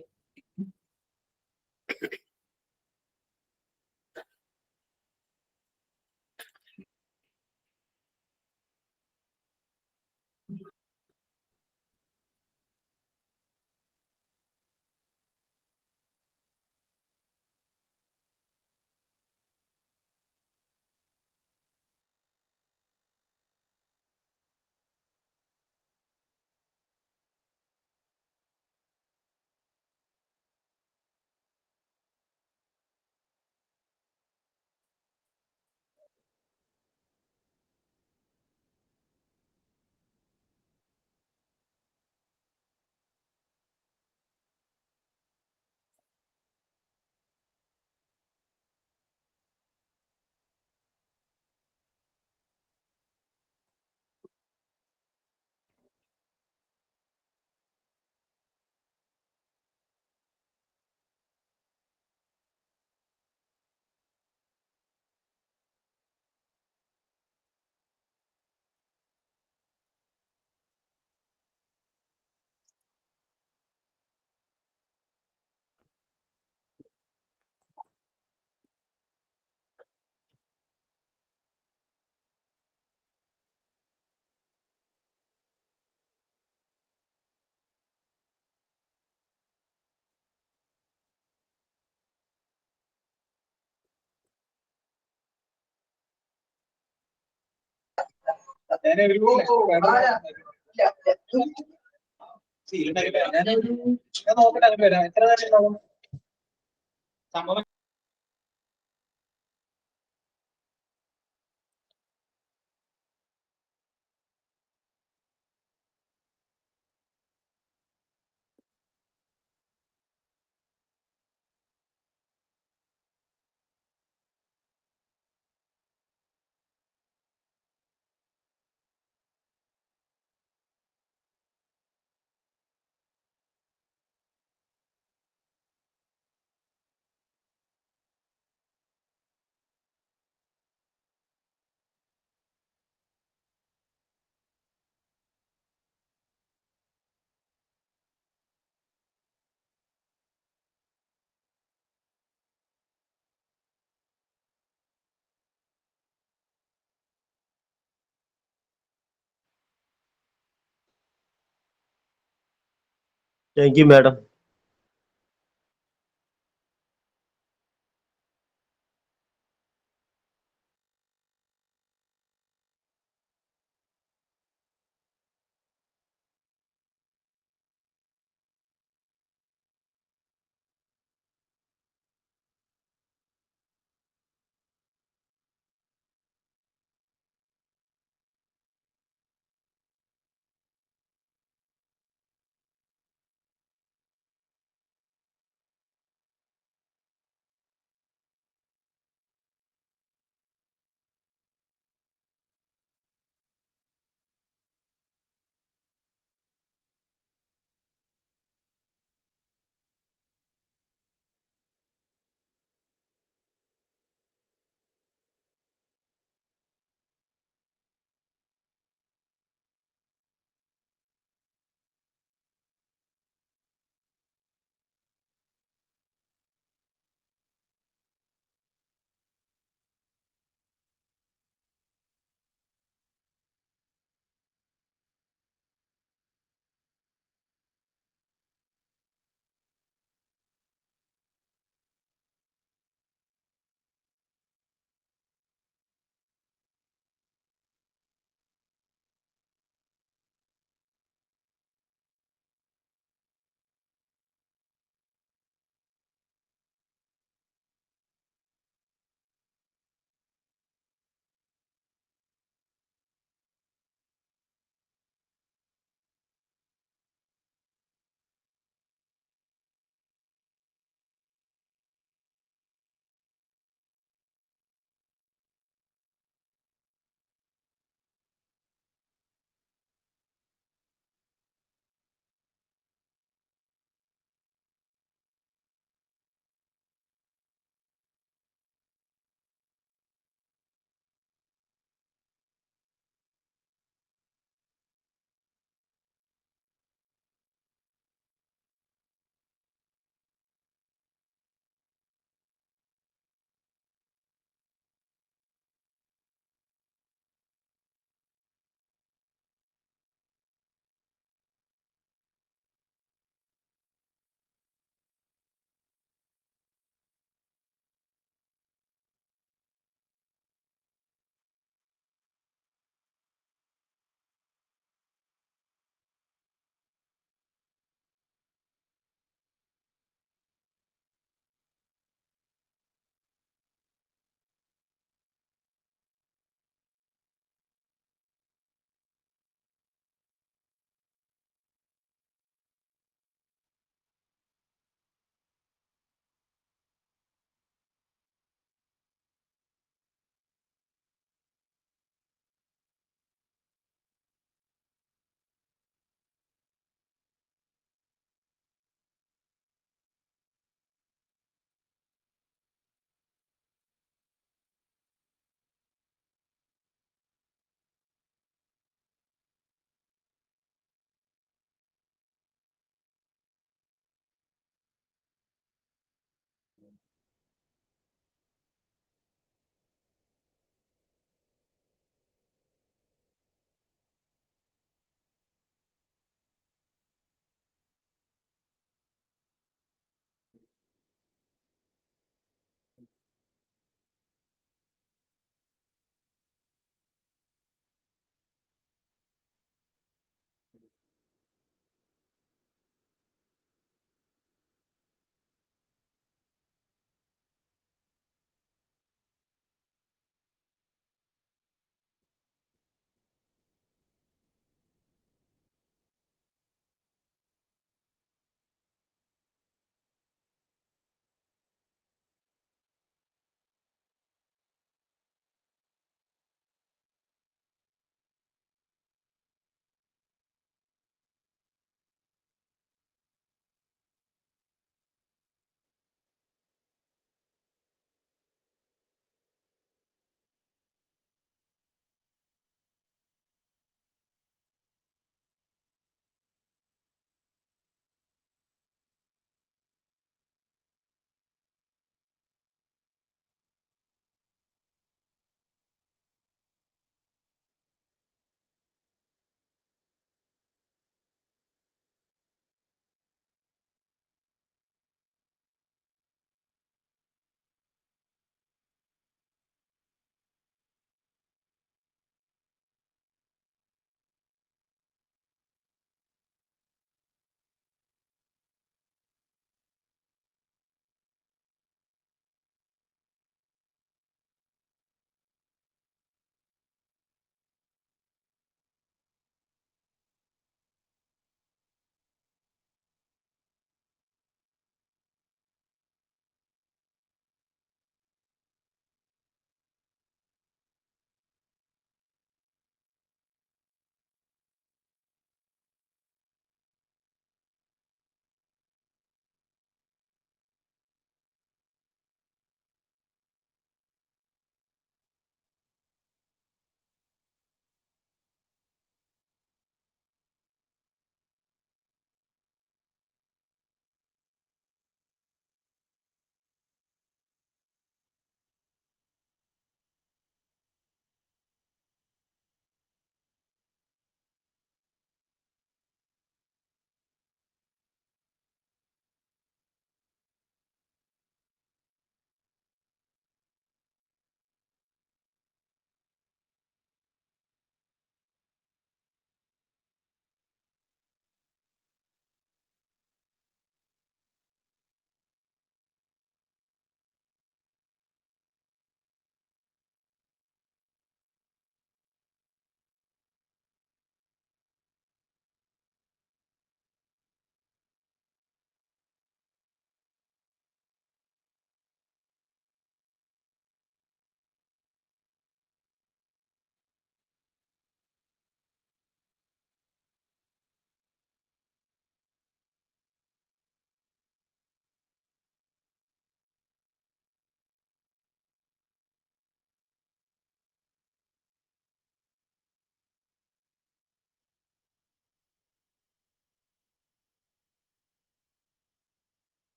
Thank you, madam.